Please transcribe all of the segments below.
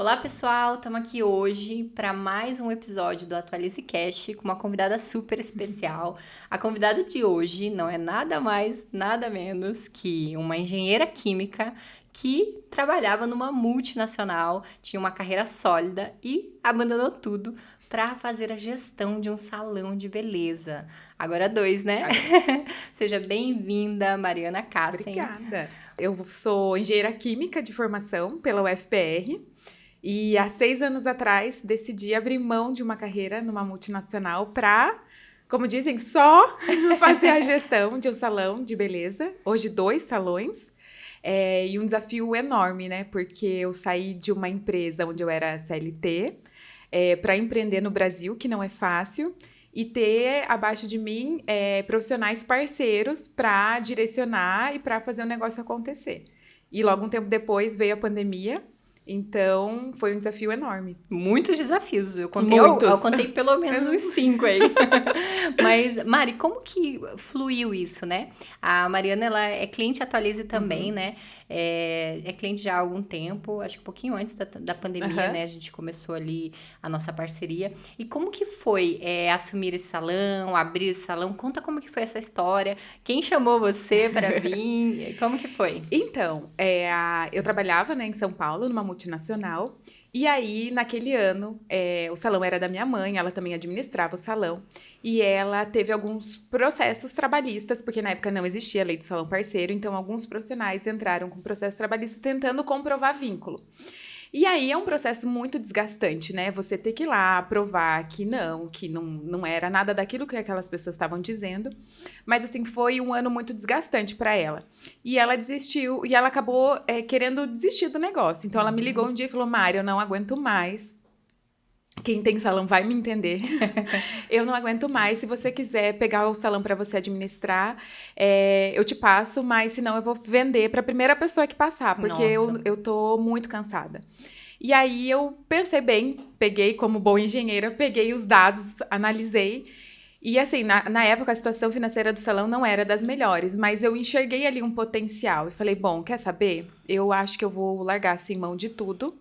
Olá, pessoal! Estamos aqui hoje para mais um episódio do Atualize Cast com uma convidada super especial. A convidada de hoje não é nada mais, nada menos que uma engenheira química que trabalhava numa multinacional, tinha uma carreira sólida e abandonou tudo para fazer a gestão de um salão de beleza. Agora dois, né? Seja bem-vinda, Mariana Kassen. Obrigada. Eu sou engenheira química de formação pela UFPR e há 6 anos atrás decidi abrir mão de uma carreira numa multinacional para, como dizem, só fazer a gestão de um salão de beleza. Hoje 2 salões. E um desafio enorme, né? Porque eu saí de uma empresa onde eu era CLT para empreender no Brasil, que não é fácil, e ter abaixo de mim profissionais parceiros para direcionar e para fazer o negócio acontecer. E logo um tempo depois veio a pandemia, então foi um desafio enorme. Muitos desafios. Eu Muitos. contei pelo menos uns 5 aí. Mas, Mari, como que fluiu isso, né? A Mariana, ela é cliente Atualize também, né? É cliente já há algum tempo, acho que um pouquinho antes da pandemia, né? A gente começou ali a nossa parceria. E como que foi assumir esse salão, abrir esse salão? Conta como que foi essa história. Quem chamou você para vir? Como que foi? Então, eu trabalhava, né, em São Paulo, numa multinacional. E aí, naquele ano, o salão era da minha mãe, ela também administrava o salão. E ela teve alguns processos trabalhistas, porque na época não existia a lei do salão parceiro, então alguns profissionais entraram com processo trabalhista tentando comprovar vínculo. E aí é um processo muito desgastante, né? Você ter que ir lá provar que não era nada daquilo que aquelas pessoas estavam dizendo. Mas, assim, foi um ano muito desgastante para ela. E ela desistiu, e ela acabou querendo desistir do negócio. Então, ela me ligou um dia e falou, Mari, eu não aguento mais. Quem tem salão vai me entender. Eu não aguento mais. Se você quiser pegar o salão para você administrar, eu te passo, mas senão eu vou vender para a primeira pessoa que passar, porque eu tô muito cansada. E aí eu pensei bem, peguei como boa engenheira, peguei os dados, analisei. E assim, na época a situação financeira do salão não era das melhores, mas eu enxerguei ali um potencial e falei, bom, quer saber? Eu acho que eu vou largar assim mão de tudo.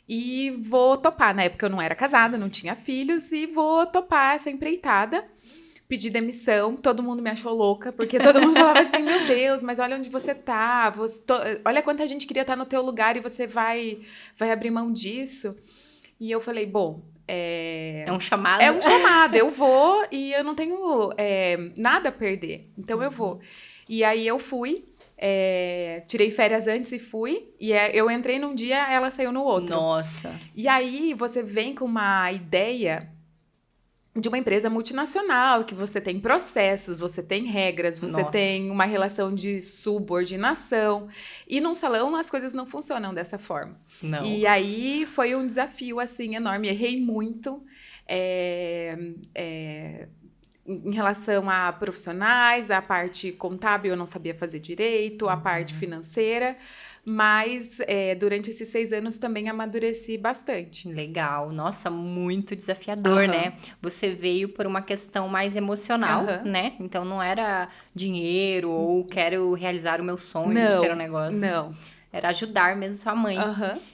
E vou topar. Na época eu não era casada, não tinha filhos, e vou topar essa empreitada. Pedi demissão, todo mundo me achou louca, porque todo mundo falava assim, meu Deus, mas olha onde você tá, olha quanta gente queria estar no teu lugar e você vai abrir mão disso. E eu falei, bom... É um chamado? É um chamado, eu vou e eu não tenho nada a perder, então eu vou. E aí eu fui... tirei férias antes e fui. E eu entrei num dia, ela saiu no outro. Nossa! E aí você vem com uma ideia de uma empresa multinacional, que você tem processos, você tem regras, você tem uma relação de subordinação. E num salão as coisas não funcionam dessa forma. Não. E aí foi um desafio, assim, enorme. Errei muito. Em relação a profissionais, a parte contábil eu não sabia fazer direito, a parte financeira, mas durante esses 6 anos também amadureci bastante. Legal, nossa, muito desafiador, né? Você veio por uma questão mais emocional, né? Então não era dinheiro ou quero realizar o meu sonho de ter um negócio. Não. Era ajudar mesmo sua mãe.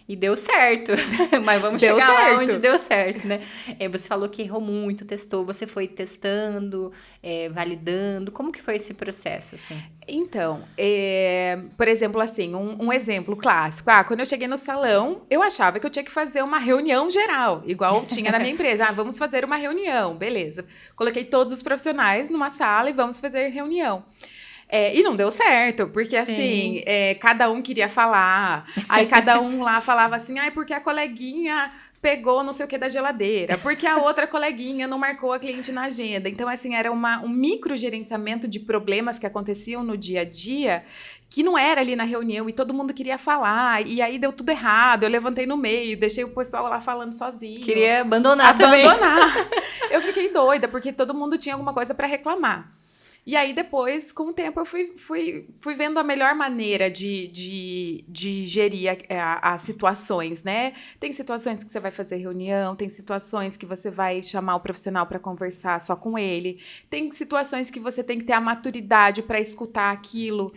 E deu certo. Mas vamos deu chegar certo. lá onde deu certo, né? Você falou que errou muito, testou. Você foi testando, validando. Como que foi esse processo, assim? Então, por exemplo, assim, um exemplo clássico. Quando eu cheguei no salão, eu achava que eu tinha que fazer uma reunião geral, igual tinha na minha empresa. Vamos fazer uma reunião, beleza. Coloquei todos os profissionais numa sala e vamos fazer reunião. E não deu certo, porque assim, cada um queria falar, aí cada um lá falava assim, porque a coleguinha pegou não sei o que da geladeira, porque a outra coleguinha não marcou a cliente na agenda. Então, assim, era um microgerenciamento de problemas que aconteciam no dia a dia, que não era ali na reunião, e todo mundo queria falar, e aí deu tudo errado, eu levantei no meio, deixei o pessoal lá falando sozinho. Queria abandonar também. Eu fiquei doida, porque todo mundo tinha alguma coisa para reclamar. E aí, depois, com o tempo, eu fui vendo a melhor maneira de gerir as situações, né? Tem situações que você vai fazer reunião, tem situações que você vai chamar o profissional para conversar só com ele, tem situações que você tem que ter a maturidade para escutar aquilo.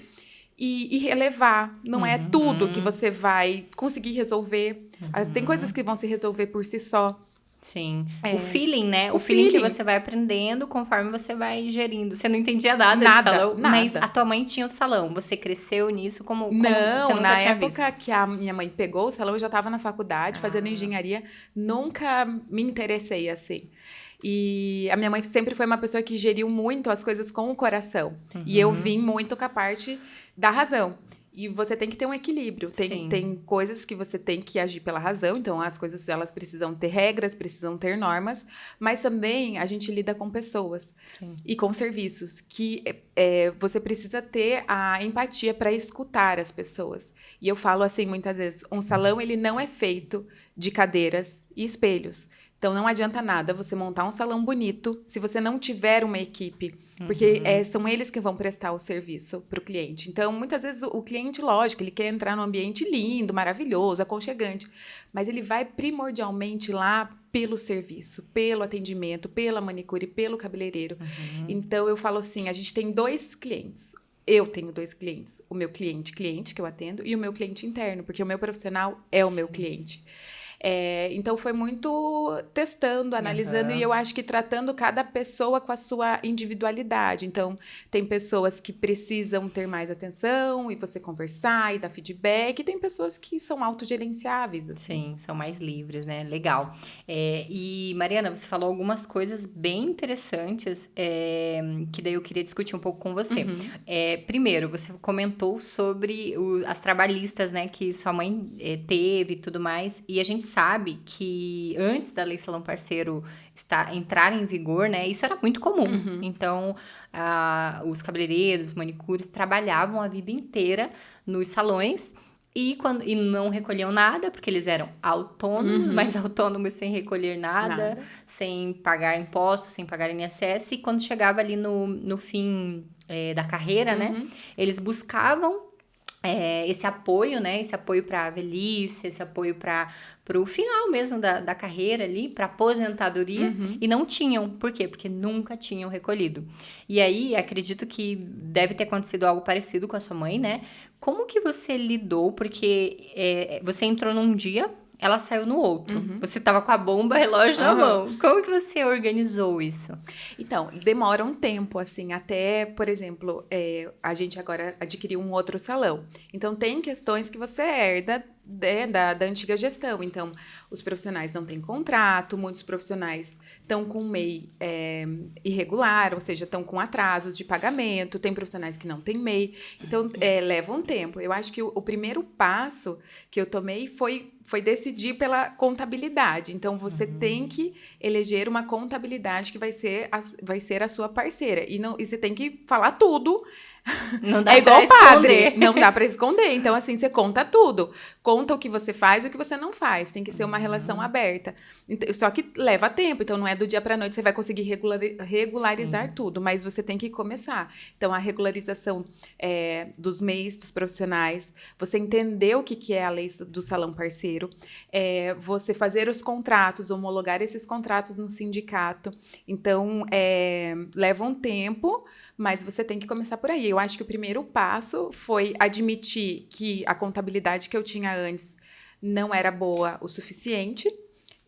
e relevar. Não é tudo que Uhum. você vai conseguir resolver. Tem coisas que vão se resolver por si só. Sim. O feeling, né? O O feeling que feeling, você vai aprendendo conforme você vai gerindo. Você não entendia nada de nada, salão, mas a nada. tua mãe tinha o salão. Você cresceu nisso como você Não, nunca na tinha visto. época que a minha mãe pegou o salão, eu já estava na faculdade fazendo Ah, engenharia, nunca me interessei assim. E a minha mãe sempre foi uma pessoa que geriu muito as coisas com o coração. E eu vim muito com a parte da razão. E você tem que ter um equilíbrio. sim, Tem coisas que você tem que agir pela razão, então as coisas elas precisam ter regras, precisam ter normas, mas também a gente lida com pessoas sim. e com serviços que você precisa ter a empatia para escutar as pessoas. E eu falo assim muitas vezes, um salão ele não é feito de cadeiras e espelhos. Então não adianta nada você montar um salão bonito se você não tiver uma equipe, porque são eles que vão prestar o serviço para o cliente. Então muitas vezes o cliente, lógico, ele quer entrar num ambiente lindo, maravilhoso, aconchegante, mas ele vai primordialmente lá pelo serviço, pelo atendimento, pela manicure, pelo cabeleireiro. Então eu falo assim, a gente tem 2 clientes. Eu tenho 2 clientes. O meu cliente que eu atendo, e o meu cliente interno, porque o meu profissional é o meu cliente. Então foi muito testando, analisando, e Aham. eu acho que tratando cada pessoa com a sua individualidade. Então, tem pessoas que precisam ter mais atenção e você conversar e dar feedback, e tem pessoas que são autogerenciáveis, assim. Sim, são mais livres, né? Legal. E, Mariana, você falou algumas coisas bem interessantes, que daí eu queria discutir um pouco com você. Uhum. Primeiro, você comentou sobre as trabalhistas, né, que sua mãe teve e tudo mais, e a gente sabe que antes da Lei Salão Parceiro entrar em vigor, né, isso era muito comum. Uhum. Então, os cabeleireiros, manicures trabalhavam a vida inteira nos salões, e não recolhiam nada, porque eles eram autônomos, mas Uhum. autônomos sem recolher nada, Nada. sem pagar impostos, sem pagar INSS. E quando chegava ali no fim da carreira, né? Uhum. Eles buscavam esse apoio, né? Esse apoio para a velhice, esse apoio para o final mesmo da carreira ali, para aposentadoria, Uhum. e não tinham. Por quê? Porque nunca tinham recolhido. E aí, acredito que deve ter acontecido algo parecido com a sua mãe, né? Como que você lidou? Porque você entrou num dia, ela saiu no outro. Uhum. Você tava com a bomba relógio na Aham. mão. Como que você organizou isso? Então, demora um tempo, assim, até, por exemplo, a gente agora adquiriu um outro salão. Então, tem questões que você herda da antiga gestão. Então, os profissionais não têm contrato, muitos profissionais estão com MEI irregular, ou seja, estão com atrasos de pagamento, tem profissionais que não têm MEI. Então, leva um tempo. Eu acho que o primeiro passo que eu tomei foi decidir pela contabilidade. Então, você tem que eleger uma contabilidade que vai ser a sua parceira. E você tem que falar tudo. Não dá É pra igual padre, esconder. não dá pra esconder. Então, assim, você conta tudo. Conta o que você faz e o que você não faz. Tem que ser uma relação aberta. Só que leva tempo. Então, não é do dia pra noite você vai conseguir regularizar Sim. tudo. Mas você tem que começar. Então, a regularização dos MEIs, dos profissionais. Você entender o que é a lei do salão parceiro. Você fazer os contratos, homologar esses contratos no sindicato. Então, leva um tempo, mas você tem que começar por aí. Eu acho que o primeiro passo foi admitir que a contabilidade que eu tinha antes não era boa o suficiente.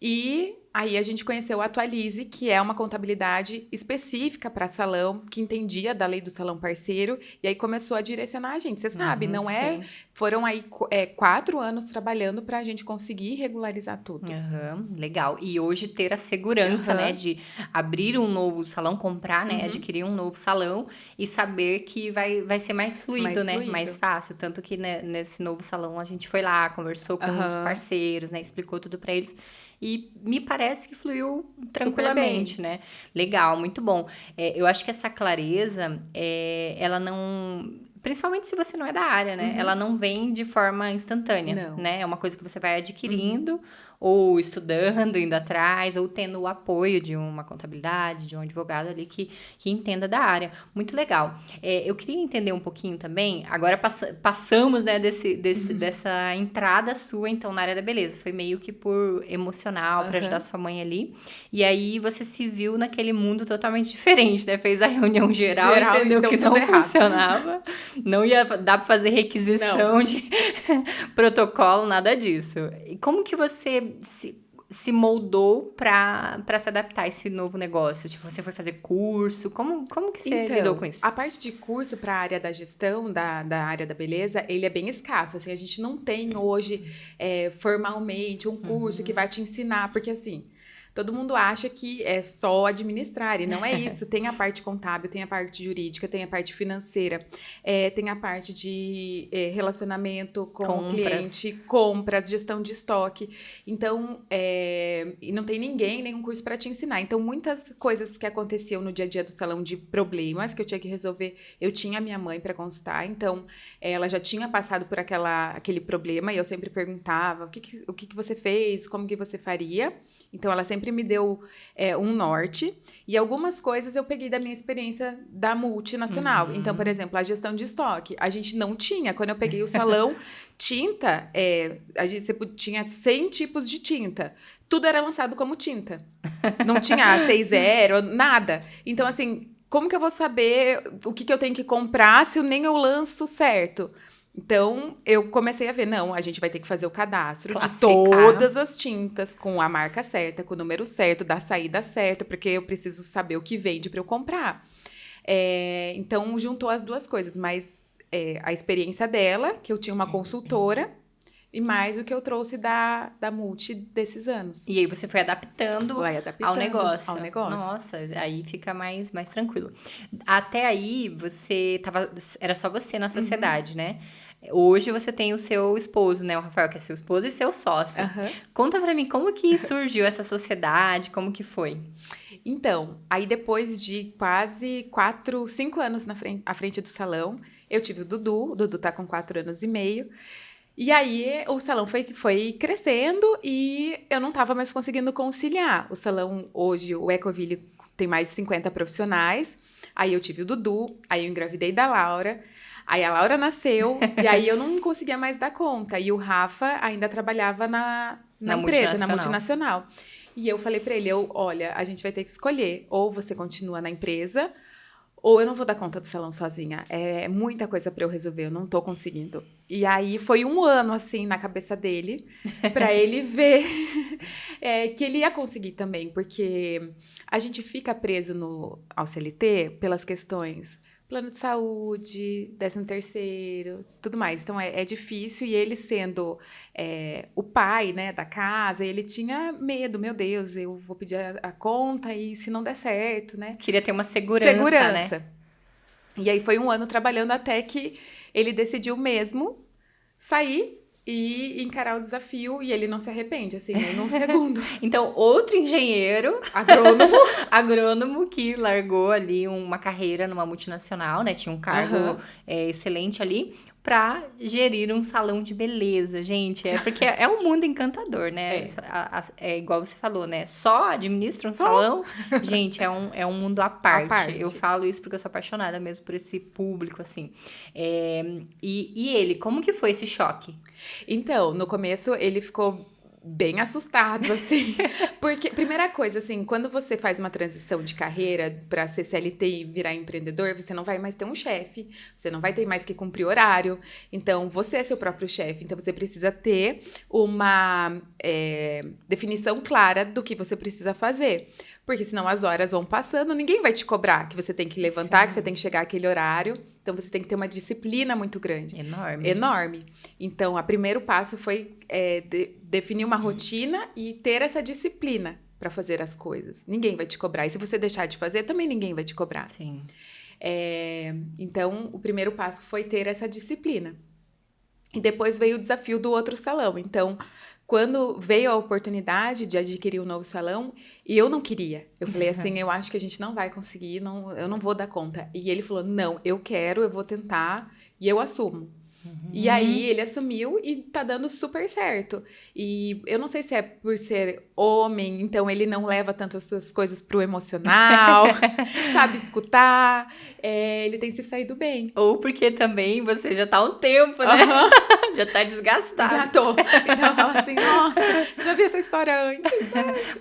E aí a gente conheceu a Atualize, que é uma contabilidade específica para salão, que entendia da lei do salão parceiro, e aí começou a direcionar a gente. Você sabe, não é? Sim. Foram aí 4 anos trabalhando para a gente conseguir regularizar tudo. Aham, legal. E hoje ter a segurança, né, Aham. de abrir um novo salão, comprar, né, Uhum. adquirir um novo salão e saber que vai ser mais fluido, Mais né, mais fluido. fácil. Tanto que, né, nesse novo salão a gente foi lá, conversou com os Aham. parceiros, né, explicou tudo pra eles e me parece que fluiu Super bem. tranquilamente, né? Legal, muito bom. Eu acho que essa clareza, ela não. Principalmente se você não é da área, né? Uhum. Ela não vem de forma instantânea, Não. né? É uma coisa que você vai Uhum. adquirindo ou estudando, indo atrás, ou tendo o apoio de uma contabilidade, de um advogado ali que entenda da área. Muito legal. Eu queria entender um pouquinho também, agora passamos, né, dessa entrada sua, então, na área da beleza. Foi meio que por emocional, para ajudar sua mãe ali. E aí você se viu naquele mundo totalmente diferente, né? Fez a reunião geral entendeu que não funcionava. Não ia dar para fazer requisição de protocolo, nada disso. E como que você se moldou para se adaptar a esse novo negócio? Tipo, você foi fazer curso? Como que você lidou com isso? A parte de curso para a área da gestão, da área da beleza, ele é bem escasso. Assim, a gente não tem hoje formalmente um curso que vai te ensinar, porque assim, todo mundo acha que é só administrar, e não é isso. Tem a parte contábil, tem a parte jurídica, tem a parte financeira, tem a parte de relacionamento com o cliente, compras, gestão de estoque. Então, e não tem nenhum curso para te ensinar. Então, muitas coisas que aconteciam no dia a dia do salão de problemas que eu tinha que resolver, eu tinha a minha mãe para consultar. Então, ela já tinha passado por aquele problema e eu sempre perguntava o que você fez, como que você faria. Então, ela sempre me deu um norte. E algumas coisas eu peguei da minha experiência da multinacional. Então, por exemplo, a gestão de estoque. A gente não tinha. Quando eu peguei o salão, tinta, você tinha 100 tipos de tinta. Tudo era lançado como tinta. Não tinha 6.0, nada. Então, assim, como que eu vou saber o que eu tenho que comprar se nem eu lanço certo? Então, eu comecei a ver, não, a gente vai ter que fazer o cadastro de todas as tintas, com a marca certa, com o número certo, da saída certa, porque eu preciso saber o que vende para eu comprar. Então, juntou as duas coisas, mas a experiência dela, que eu tinha uma consultora, e mais o que eu trouxe da Multi desses anos. E aí você foi adaptando ao negócio. Nossa, aí fica mais tranquilo. Até aí, era só você na sociedade, né? Hoje você tem o seu esposo, né? O Rafael, que é seu esposo e seu sócio. Conta pra mim, como que surgiu essa sociedade? Como que foi? Então, aí depois de quase 5 anos à frente do salão, eu tive o Dudu tá com 4 anos e meio. E aí, o salão foi crescendo e eu não estava mais conseguindo conciliar. O salão, hoje, o Ecoville, tem mais de 50 profissionais. Aí, eu tive o Dudu, aí eu engravidei da Laura. Aí, a Laura nasceu e aí eu não conseguia mais dar conta. E o Rafa ainda trabalhava na empresa, na multinacional. E eu falei para ele, olha, a gente vai ter que escolher. Ou você continua na empresa, ou eu não vou dar conta do salão sozinha. É muita coisa para eu resolver, eu não tô conseguindo. E aí foi 1 ano, assim, na cabeça dele, para ele ver que ele ia conseguir também. Porque a gente fica preso ao CLT pelas questões plano de saúde, 13º, tudo mais. Então, é difícil. E ele sendo o pai, né, da casa, ele tinha medo. Meu Deus, eu vou pedir a conta e se não der certo, né? Queria ter uma segurança, né? E aí, foi 1 ano trabalhando até que ele decidiu mesmo sair e encarar o desafio, e ele não se arrepende, assim, nem num segundo. Então, outro engenheiro... agrônomo que largou ali uma carreira numa multinacional, né? Tinha um cargo excelente ali, para gerir um salão de beleza, gente. Porque é um mundo encantador, né? É igual você falou, né? Só administra um salão, gente, é um mundo à parte. Eu falo isso porque eu sou apaixonada mesmo por esse público, assim. E ele, como que foi esse choque? Então, no começo, ele ficou bem assustado, assim. Porque, primeira coisa, assim, quando você faz uma transição de carreira para ser CLT e virar empreendedor, você não vai mais ter um chefe, você não vai ter mais que cumprir horário. Então, você é seu próprio chefe. Então, você precisa ter uma definição clara do que você precisa fazer. Porque senão as horas vão passando, ninguém vai te cobrar que você tem que levantar, que você tem que chegar àquele horário. Então, você tem que ter uma disciplina muito grande. Enorme. Então, o primeiro passo foi definir uma rotina e ter essa disciplina para fazer as coisas. Ninguém vai te cobrar. E se você deixar de fazer, também ninguém vai te cobrar. Sim. Então, o primeiro passo foi ter essa disciplina. E depois veio o desafio do outro salão. Então, quando veio a oportunidade de adquirir um novo salão, e eu não queria. Eu falei assim, eu acho que a gente não vai conseguir, eu não vou dar conta. E ele falou, não, eu quero, eu vou tentar e eu assumo. E aí ele assumiu e tá dando super certo. E eu não sei se é por ser homem, então ele não leva tanto essas coisas pro emocional, sabe escutar, ele tem se saído bem. Ou porque também você já tá há um tempo, né? Já tá desgastado. Já tô. Então fala assim, nossa, já vi essa história antes.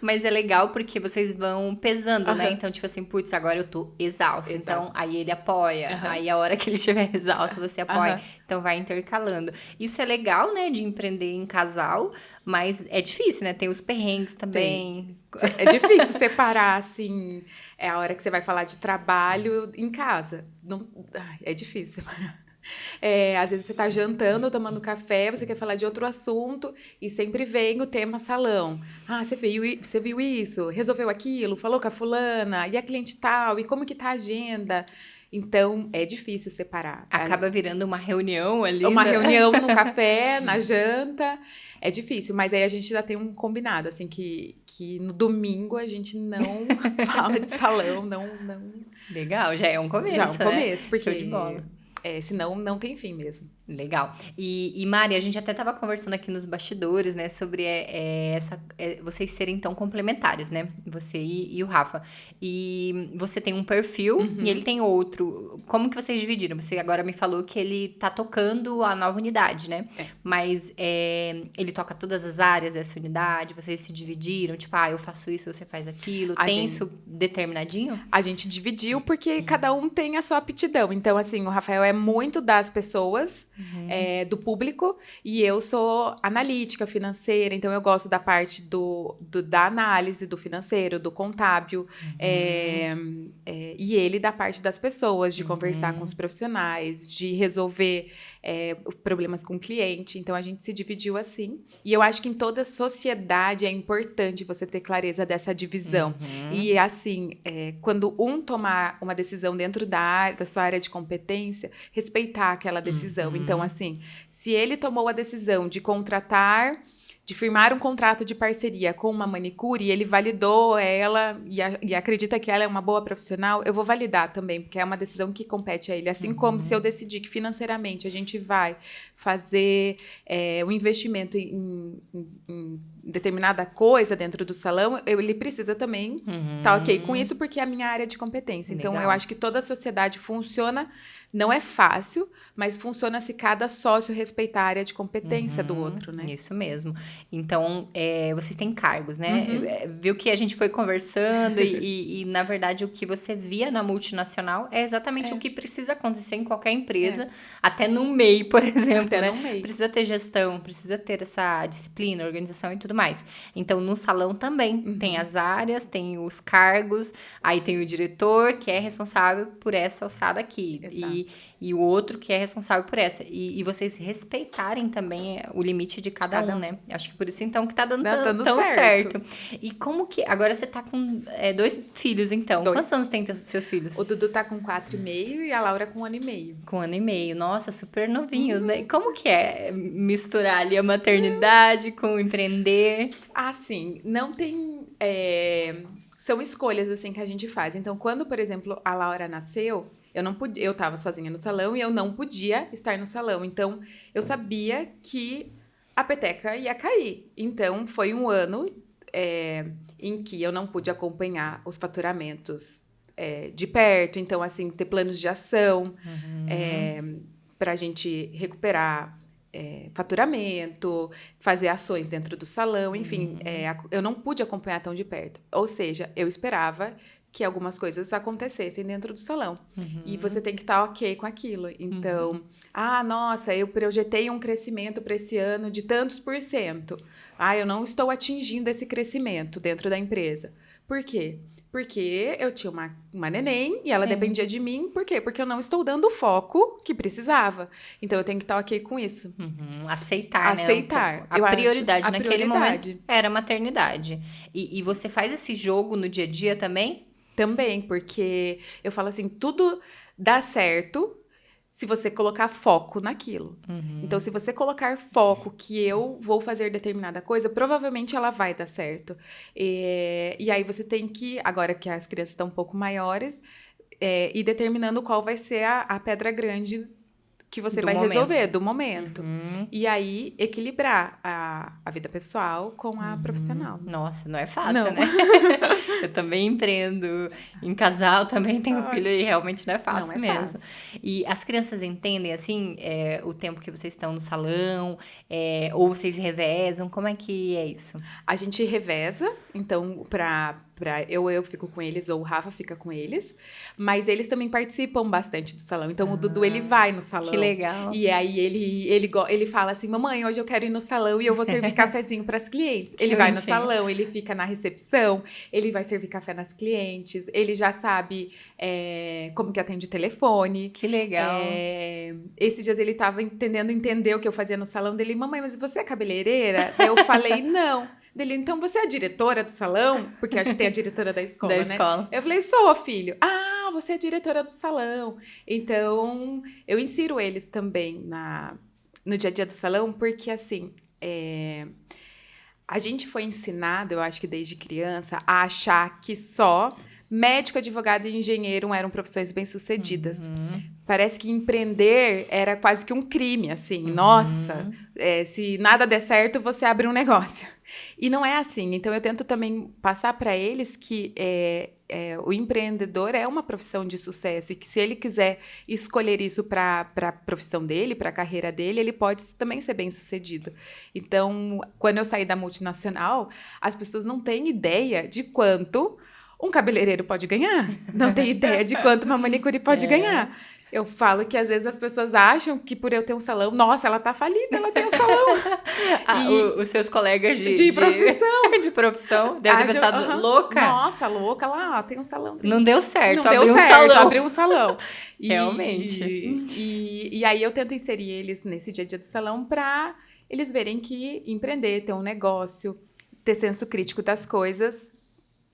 Mas é legal porque vocês vão pesando, né? Então, tipo assim, putz, agora eu tô exausta. Exato. Então, aí ele apoia. Aí a hora que ele estiver exausto, você apoia. Então, vai intercalando. Isso é legal, né? De empreender em casal. Mas é difícil, né? Tem os perrengues também. É difícil separar, assim, a hora que você vai falar de trabalho em casa. Não, é difícil separar. Às vezes você tá jantando, tomando café, você quer falar de outro assunto e sempre vem o tema salão. Ah, você viu isso? Resolveu aquilo? Falou com a fulana? E a cliente tal? E como que tá a agenda? Então, é difícil separar. Acaba virando uma reunião ali. Uma reunião no café, na janta. É difícil, mas aí a gente já tem um combinado, assim, que no domingo a gente não fala de salão, não... Legal, já é um começo, Já é um começo, porque... Show de bola. Senão não tem fim mesmo. Legal. E Mari, a gente até estava conversando aqui nos bastidores, né, sobre vocês serem tão complementares, né? Você e o Rafa. E você tem um perfil e ele tem outro. Como que vocês dividiram? Você agora me falou que ele tá tocando a nova unidade, né? Mas ele toca todas as áreas dessa unidade? Vocês se dividiram? Tipo, eu faço isso, você faz aquilo? Tem isso determinadinho? A gente dividiu porque cada um tem a sua aptidão. Então, assim, o Rafael é muito das pessoas, do público, e eu sou analítica, financeira, então eu gosto da parte da análise, do financeiro, do contábil, e ele da parte das pessoas, de conversar com os profissionais, de resolver problemas com o cliente. Então, a gente se dividiu assim. E eu acho que em toda sociedade é importante você ter clareza dessa divisão. E, assim, quando um tomar uma decisão dentro da sua área de competência, respeitar aquela decisão. Então, assim, se ele tomou a decisão de firmar um contrato de parceria com uma manicure e ele validou ela e acredita que ela é uma boa profissional, eu vou validar também, porque é uma decisão que compete a ele. Assim como se eu decidir que financeiramente a gente vai fazer um investimento em determinada coisa dentro do salão, ele precisa também estar ok com isso, porque é a minha área de competência. Então, Legal. eu acho que toda a sociedade funciona. Não é fácil, mas funciona se cada sócio respeitar a área de competência do outro, né? Isso mesmo. Então, vocês têm cargos, né? Viu que a gente foi conversando e, na verdade, o que você via na multinacional é exatamente o que precisa acontecer em qualquer empresa, até no MEI, por exemplo, Até né? no MEI. Precisa ter gestão, precisa ter essa disciplina, organização e tudo mais. Então, no salão também tem as áreas, tem os cargos, aí tem o diretor, que é responsável por essa alçada aqui. E o outro que é responsável por essa. E vocês respeitarem também o limite de cada um, né? Acho que por isso, então, que tá dando tão certo. E como que... Agora você tá com 2 filhos, então. 2. Quantos anos tem seus filhos? O Dudu tá com 4,5 e a Laura com 1 ano e meio. Com 1 ano e meio. Nossa, super novinhos, né? E como que é misturar ali a maternidade com o empreender? Assim, não tem... São escolhas, assim, que a gente faz. Então, quando, por exemplo, a Laura nasceu... Eu tava sozinha no salão e eu não podia estar no salão. Então, eu sabia que a peteca ia cair. Então, foi um ano em que eu não pude acompanhar os faturamentos de perto. Então, assim, ter planos de ação pra gente recuperar faturamento, fazer ações dentro do salão. Enfim, eu não pude acompanhar tão de perto. Ou seja, eu esperava que algumas coisas acontecessem dentro do salão. E você tem que estar ok com aquilo. Então, nossa, eu projetei um crescimento para esse ano de tantos %. Eu não estou atingindo esse crescimento dentro da empresa. Por quê? Porque eu tinha uma neném e ela dependia de mim. Por quê? Porque eu não estou dando o foco que precisava. Então, eu tenho que estar ok com isso. Aceitar, né? A prioridade naquele momento era a maternidade. E você faz esse jogo no dia a dia também? Também, porque eu falo assim, tudo dá certo se você colocar foco naquilo. Então, se você colocar foco que eu vou fazer determinada coisa, provavelmente ela vai dar certo. E aí você tem que, agora que as crianças estão um pouco maiores, ir determinando qual vai ser a pedra grande que você Do vai momento. resolver, do momento. Uhum. E aí, equilibrar a vida pessoal com a profissional. Nossa, não é fácil, Não. né? Eu também empreendo em casal, também tenho Ai, filho e realmente não é não fácil é mesmo. fácil. E as crianças entendem, assim, o tempo que vocês estão no salão, ou vocês revezam, como é que é isso? A gente reveza, então, eu fico com eles, ou o Rafa fica com eles. Mas eles também participam bastante do salão. Então, o Dudu, ele vai no salão. Que legal. E aí, ele fala assim, mamãe, hoje eu quero ir no salão e eu vou servir cafezinho para as clientes. Ele vai no bonitinho. salão, ele fica na recepção, ele vai servir café nas clientes, ele já sabe como que atende o telefone. Que legal. Esses dias ele tava entender o que eu fazia no salão dele. Mamãe, mas você é cabeleireira? Daí eu falei, não. Dele, então você é a diretora do salão? Porque acho que tem a diretora da escola, Da né? escola. Eu falei, sou, filho. Ah, você é diretora do salão. Então, eu insiro eles também no dia a dia do salão, porque assim, a gente foi ensinado, eu acho que desde criança, a achar que só médico, advogado e engenheiro eram profissões bem-sucedidas. Parece que empreender era quase que um crime, assim. Nossa, se nada der certo, você abre um negócio. E não é assim. Então, eu tento também passar para eles que o empreendedor é uma profissão de sucesso e que se ele quiser escolher isso para a profissão dele, para a carreira dele, ele pode também ser bem-sucedido. Então, quando eu saí da multinacional, as pessoas não têm ideia de quanto um cabeleireiro pode ganhar. Não tem ideia de quanto uma manicure pode ganhar. Eu falo que às vezes as pessoas acham que por eu ter um salão, nossa, ela tá falida, ela tem um salão. Os seus colegas De profissão. de profissão devem ter pensado, louca? Nossa, louca, lá, tem um salão. Não deu certo, Não deu abriu um certo, salão. abriu um salão. Realmente. E aí eu tento inserir eles nesse dia a dia do salão para eles verem que empreender, ter um negócio, ter senso crítico das coisas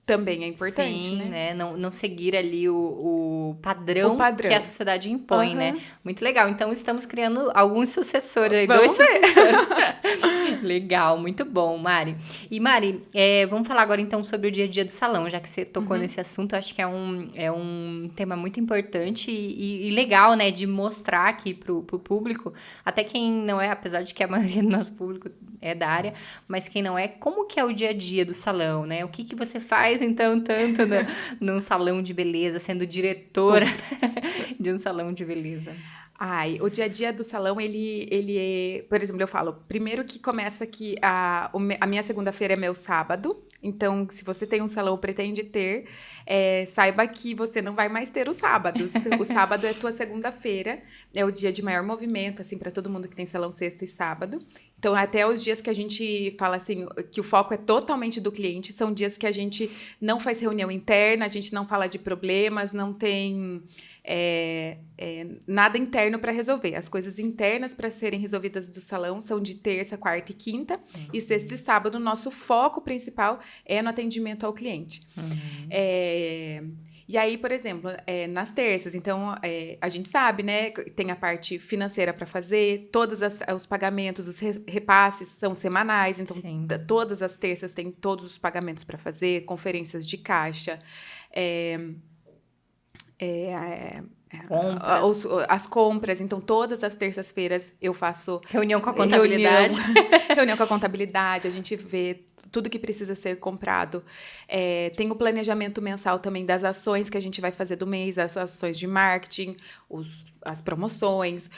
também é importante, Sim, né? Não seguir ali o padrão, O padrão. que a sociedade impõe, Aham. né? Muito legal. Então, estamos criando alguns sucessores aí, Vamos dois ver. sucessores. Legal, muito bom, Mari. E, Mari, vamos falar agora, então, sobre o dia a dia do salão, já que você tocou nesse assunto. Acho que é um tema muito importante e legal, né? De mostrar aqui pro público, até quem não é, apesar de que a maioria do nosso público é da área, mas quem não é, como que é o dia a dia do salão, né? O que você faz, então, tanto num salão de beleza, sendo diretora de um salão de beleza? Ai, o dia a dia do salão, ele por exemplo, eu falo, primeiro que começa que a minha segunda-feira é meu sábado, então, se você tem um salão ou pretende ter, saiba que você não vai mais ter os sábados. O sábado é tua segunda-feira, é o dia de maior movimento, assim, para todo mundo que tem salão sexta e sábado. Então, até os dias que a gente fala assim, que o foco é totalmente do cliente, são dias que a gente não faz reunião interna, a gente não fala de problemas, não tem nada interno para resolver. As coisas internas para serem resolvidas do salão são de terça, quarta e quinta, e sexta e sábado, o nosso foco principal é no atendimento ao cliente. E aí, por exemplo, nas terças, então, a gente sabe, né, tem a parte financeira para fazer, todos os pagamentos, os repasses são semanais, então todas as terças tem todos os pagamentos para fazer, conferências de caixa, as compras, então todas as terças-feiras eu faço reunião com a contabilidade. Reunião com a contabilidade, a gente vê tudo que precisa ser comprado. Tem o planejamento mensal também das ações que a gente vai fazer do mês, as ações de marketing, as promoções.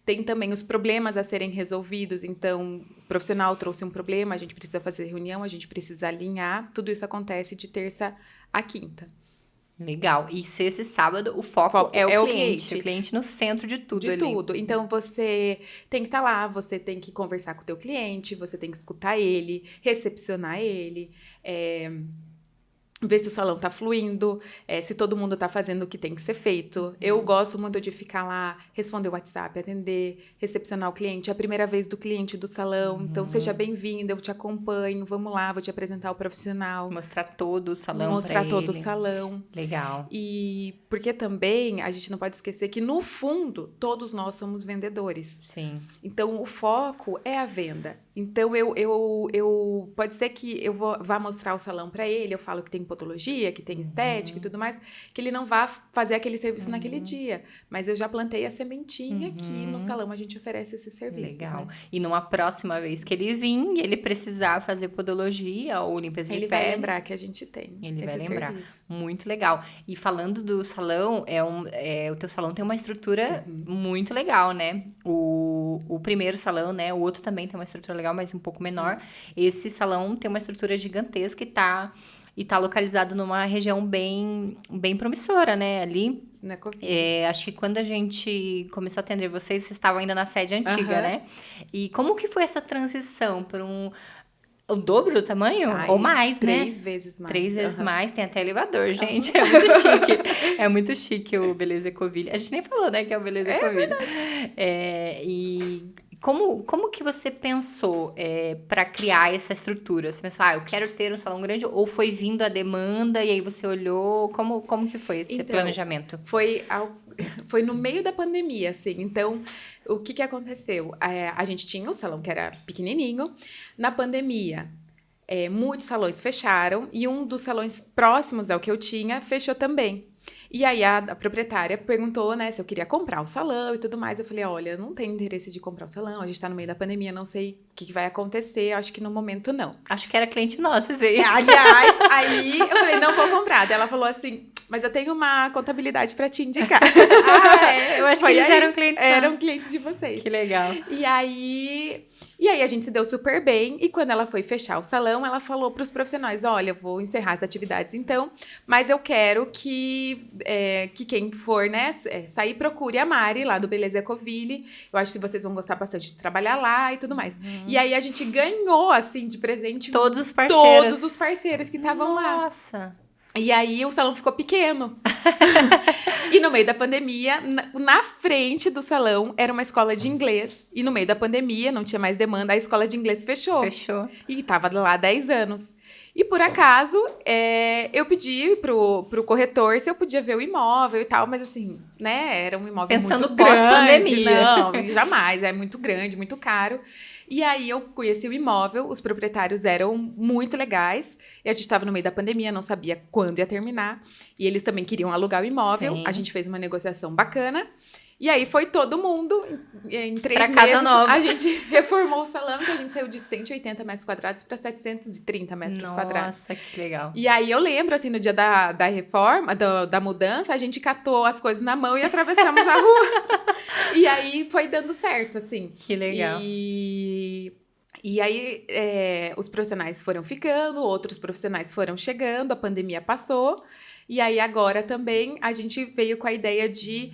Tem também os problemas a serem resolvidos. Então, o profissional trouxe um problema, a gente precisa fazer reunião, a gente precisa alinhar. Tudo isso acontece de terça a quinta. Legal. E sexta e sábado, o foco é o cliente. O cliente no centro de tudo de ali. Tudo. Então, você tem que estar lá, você tem que conversar com o teu cliente, você tem que escutar ele, recepcionar ele, ver se o salão tá fluindo, se todo mundo tá fazendo o que tem que ser feito. Eu gosto muito de ficar lá, responder o WhatsApp, atender, recepcionar o cliente. É a primeira vez do cliente do salão, então seja bem-vindo, eu te acompanho, vamos lá, vou te apresentar o profissional. Mostrar todo o salão Mostrar pra todo ele. o salão. Legal. E porque também a gente não pode esquecer que, no fundo, todos nós somos vendedores. Sim. Então, o foco é a venda. Então, pode ser que eu vá mostrar o salão para ele, eu falo que tem podologia, que tem estética e tudo mais, que ele não vá fazer aquele serviço naquele dia. Mas eu já plantei a sementinha que no salão a gente oferece esses serviços. Legal. Né? E numa próxima vez que ele vir e ele precisar fazer podologia ou limpeza de Ele pele... vai lembrar que a gente tem Ele esse vai lembrar. serviço. Muito legal. E falando do salão, o teu salão tem uma estrutura muito legal, né? O primeiro salão, né? O outro também tem uma estrutura legal, mas um pouco menor. Esse salão tem uma estrutura gigantesca e tá localizado numa região bem, bem promissora, né? Ali, Não é Covid. acho que quando a gente começou a atender vocês estavam ainda na sede antiga, né? E como que foi essa transição para o dobro do tamanho? Ou mais, né? 3 vezes mais. 3 vezes mais, tem até elevador, gente. É muito chique. É muito chique o Beleza Ecoville. A gente nem falou, né, que é o Beleza Ecoville. E como que você pensou para criar essa estrutura? Você pensou, eu quero ter um salão grande, ou foi vindo a demanda e aí você olhou? Como que foi esse planejamento? Foi no meio da pandemia, assim. Então, o que aconteceu? A gente tinha um salão que era pequenininho. Na pandemia, muitos salões fecharam e um dos salões próximos ao que eu tinha fechou também. E aí a proprietária perguntou, né, se eu queria comprar o salão e tudo mais. Eu falei, olha, eu não tenho interesse de comprar o salão, a gente tá no meio da pandemia, não sei o que vai acontecer, acho que no momento não. Acho que era cliente nossa, assim. Aliás, aí eu falei, não vou comprar. Daí ela falou assim, mas eu tenho uma contabilidade pra te indicar. Eu acho que eles eram clientes nossos. Eram clientes de vocês. Que legal. E aí a gente se deu super bem. E quando ela foi fechar o salão, ela falou para os profissionais, olha, eu vou encerrar as atividades então, mas eu quero que quem for, né, sair, procure a Mari, lá do Beleza Ecoville. Eu acho que vocês vão gostar bastante de trabalhar lá e tudo mais. E aí a gente ganhou, assim, de presente... Todos os parceiros. Todos os parceiros que estavam lá. Nossa! E aí o salão ficou pequeno. E no meio da pandemia, na frente do salão, era uma escola de inglês. E no meio da pandemia, não tinha mais demanda, a escola de inglês fechou. E tava lá há 10 anos. E por acaso, eu pedi pro corretor se eu podia ver o imóvel e tal, mas assim, né, era um imóvel pensando muito grande. Pós-pandemia. Não, jamais, é muito grande, muito caro. E aí eu conheci o imóvel, os proprietários eram muito legais, e a gente estava no meio da pandemia, não sabia quando ia terminar, e eles também queriam alugar o imóvel. Sim. A gente fez uma negociação bacana. E aí foi todo mundo, em 3 meses, casa nova. A gente reformou o salão, então a gente saiu de 180 metros quadrados para 730 metros quadrados. Nossa, que legal. E aí eu lembro, assim, no dia da reforma, da mudança, a gente catou as coisas na mão e atravessamos a rua. E aí foi dando certo, assim. Que legal. E aí os profissionais foram ficando, outros profissionais foram chegando, a pandemia passou. E aí agora também a gente veio com a ideia de...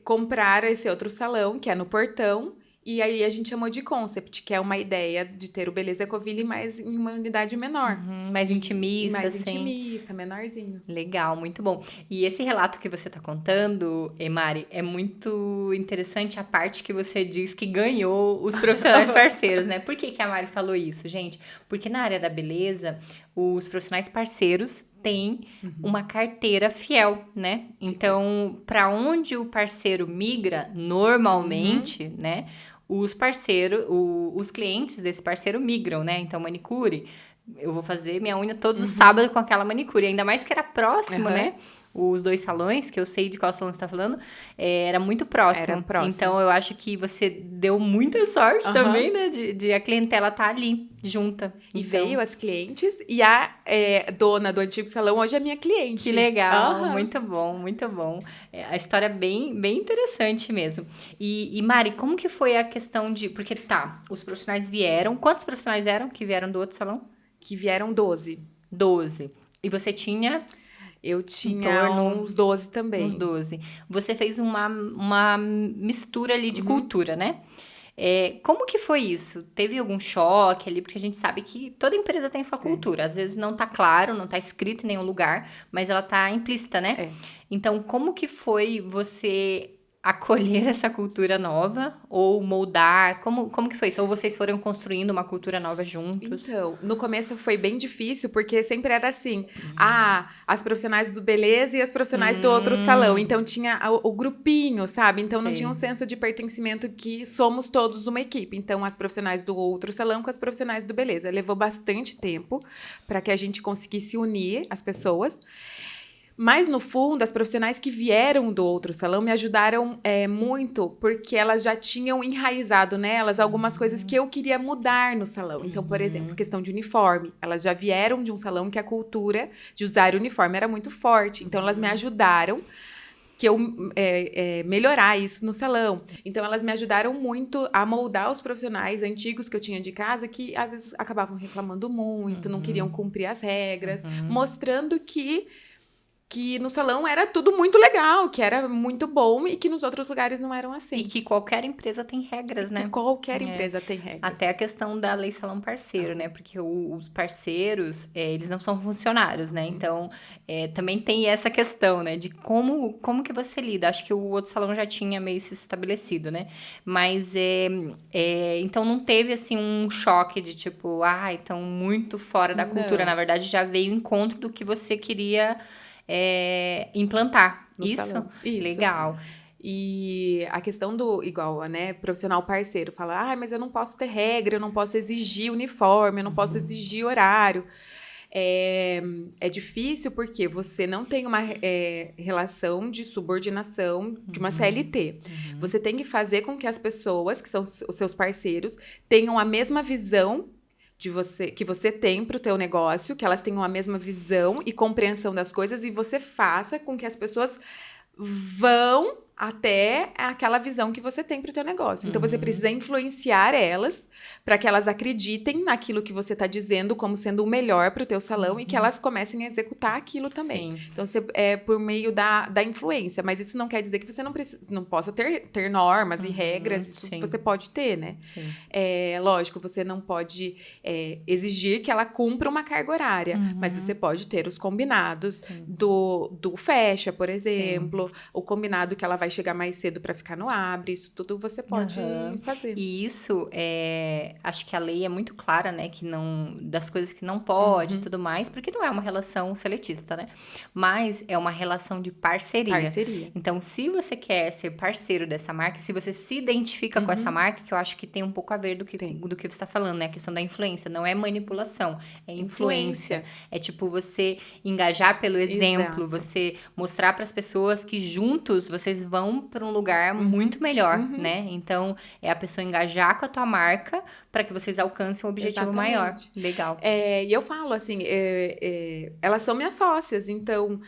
comprar esse outro salão, que é no Portão, e aí a gente chamou de Concept, que é uma ideia de ter o Beleza Ecoville, mas em uma unidade menor. Mais intimista, mais assim. intimista, menorzinho. Legal, muito bom. E esse relato que você está contando, Mari, é muito interessante a parte que você diz que ganhou os profissionais parceiros, né? Por que a Mari falou isso, gente? Porque na área da beleza, os profissionais parceiros tem uma carteira fiel, né? Então, para onde o parceiro migra, normalmente, né? Os parceiros, os clientes desse parceiro migram, né? Então, manicure, eu vou fazer minha unha todos os sábados com aquela manicure. Ainda mais que era próximo, né? Os 2 salões, que eu sei de qual salão você está falando, era muito próximo. Era próximo. Então, eu acho que você deu muita sorte também, né? De a clientela estar ali, junta. E então... veio as clientes, e a dona do antigo salão hoje é minha cliente. Que legal, muito bom, muito bom. A história é bem, bem interessante mesmo. E Mari, como que foi a questão de... Porque os profissionais vieram. Quantos profissionais eram que vieram do outro salão? Que vieram 12. 12. E você tinha... Eu tinha uns 12 também. Uns 12. Você fez uma mistura ali de cultura, né? Como que foi isso? Teve algum choque ali? Porque a gente sabe que toda empresa tem sua cultura. Às vezes não tá claro, não tá escrito em nenhum lugar, mas ela tá implícita, né? Então, como que foi você acolher essa cultura nova ou moldar? Como que foi isso? Ou vocês foram construindo uma cultura nova juntos? Então, no começo foi bem difícil, porque sempre era assim, as profissionais do beleza e as profissionais do outro salão. Então, tinha o grupinho, sabe? Então, não tinha um senso de pertencimento que somos todos uma equipe. Então, as profissionais do outro salão com as profissionais do beleza. Levou bastante tempo para que a gente conseguisse unir as pessoas. Mas, no fundo, as profissionais que vieram do outro salão me ajudaram muito, porque elas já tinham enraizado nelas algumas coisas que eu queria mudar no salão. Então, por exemplo, questão de uniforme. Elas já vieram de um salão que a cultura de usar uniforme era muito forte. Então, elas me ajudaram que eu melhorar isso no salão. Então, elas me ajudaram muito a moldar os profissionais antigos que eu tinha de casa, que às vezes acabavam reclamando muito, não queriam cumprir as regras, mostrando que no salão era tudo muito legal, que era muito bom e que nos outros lugares não eram assim. E que qualquer empresa tem regras, né? Que qualquer empresa tem regras. Até a questão da lei salão parceiro, né? Porque os parceiros, eles não são funcionários, né? Então, também tem essa questão, né? De como que você lida. Acho que o outro salão já tinha meio isso estabelecido, né? Mas, então não teve, assim, um choque de tipo, então muito fora da cultura. Na verdade, já veio em encontro do que você queria implantar. Isso? Legal. E a questão do, igual, né, profissional parceiro, fala, mas eu não posso ter regra, eu não posso exigir uniforme, eu não posso exigir horário. É difícil porque você não tem uma relação de subordinação de uma CLT. Você tem que fazer com que as pessoas, que são os seus parceiros, tenham a mesma visão que você tem para o teu negócio, que elas tenham a mesma visão e compreensão das coisas, e você faça com que as pessoas vão até aquela visão que você tem para o teu negócio. Então, você precisa influenciar elas para que elas acreditem naquilo que você está dizendo como sendo o melhor para o teu salão e que elas comecem a executar aquilo também. Sim. Então, por meio da influência. Mas isso não quer dizer que você não possa ter normas e regras. Isso você pode ter, né? Sim. Lógico, você não pode exigir que ela cumpra uma carga horária, mas você pode ter os combinados do fecha, por exemplo, o combinado que ela vai chegar mais cedo para ficar no abre, isso tudo você pode fazer. E isso, acho que a lei é muito clara, né, que não, das coisas que não pode e tudo mais, porque não é uma relação seletista, né, mas é uma relação de parceria. Então, se você quer ser parceiro dessa marca, se você se identifica com essa marca, que eu acho que tem um pouco a ver do que você está falando, né, a questão da influência, não é manipulação, é influência. É tipo você engajar pelo exemplo, você mostrar para as pessoas que juntos vocês vão para um lugar muito melhor, né? Então, é a pessoa engajar com a tua marca para que vocês alcancem um objetivo maior. Legal. E eu falo assim, elas são minhas sócias, então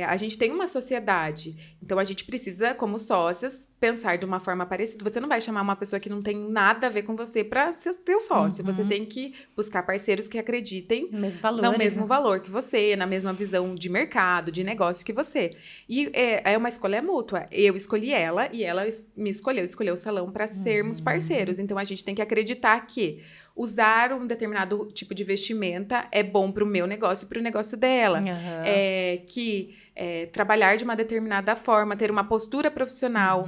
a gente tem uma sociedade, então a gente precisa, como sócias, pensar de uma forma parecida. Você não vai chamar uma pessoa que não tem nada a ver com você para ser teu sócio. Você tem que buscar parceiros que acreditem no mesmo valor que você, na mesma visão de mercado, de negócio que você. E é uma escolha mútua. Eu escolhi ela e ela me escolheu o salão para sermos parceiros. Então, a gente tem que acreditar que usar um determinado tipo de vestimenta é bom para o meu negócio e para o negócio dela. Que trabalhar de uma determinada forma, ter uma postura profissional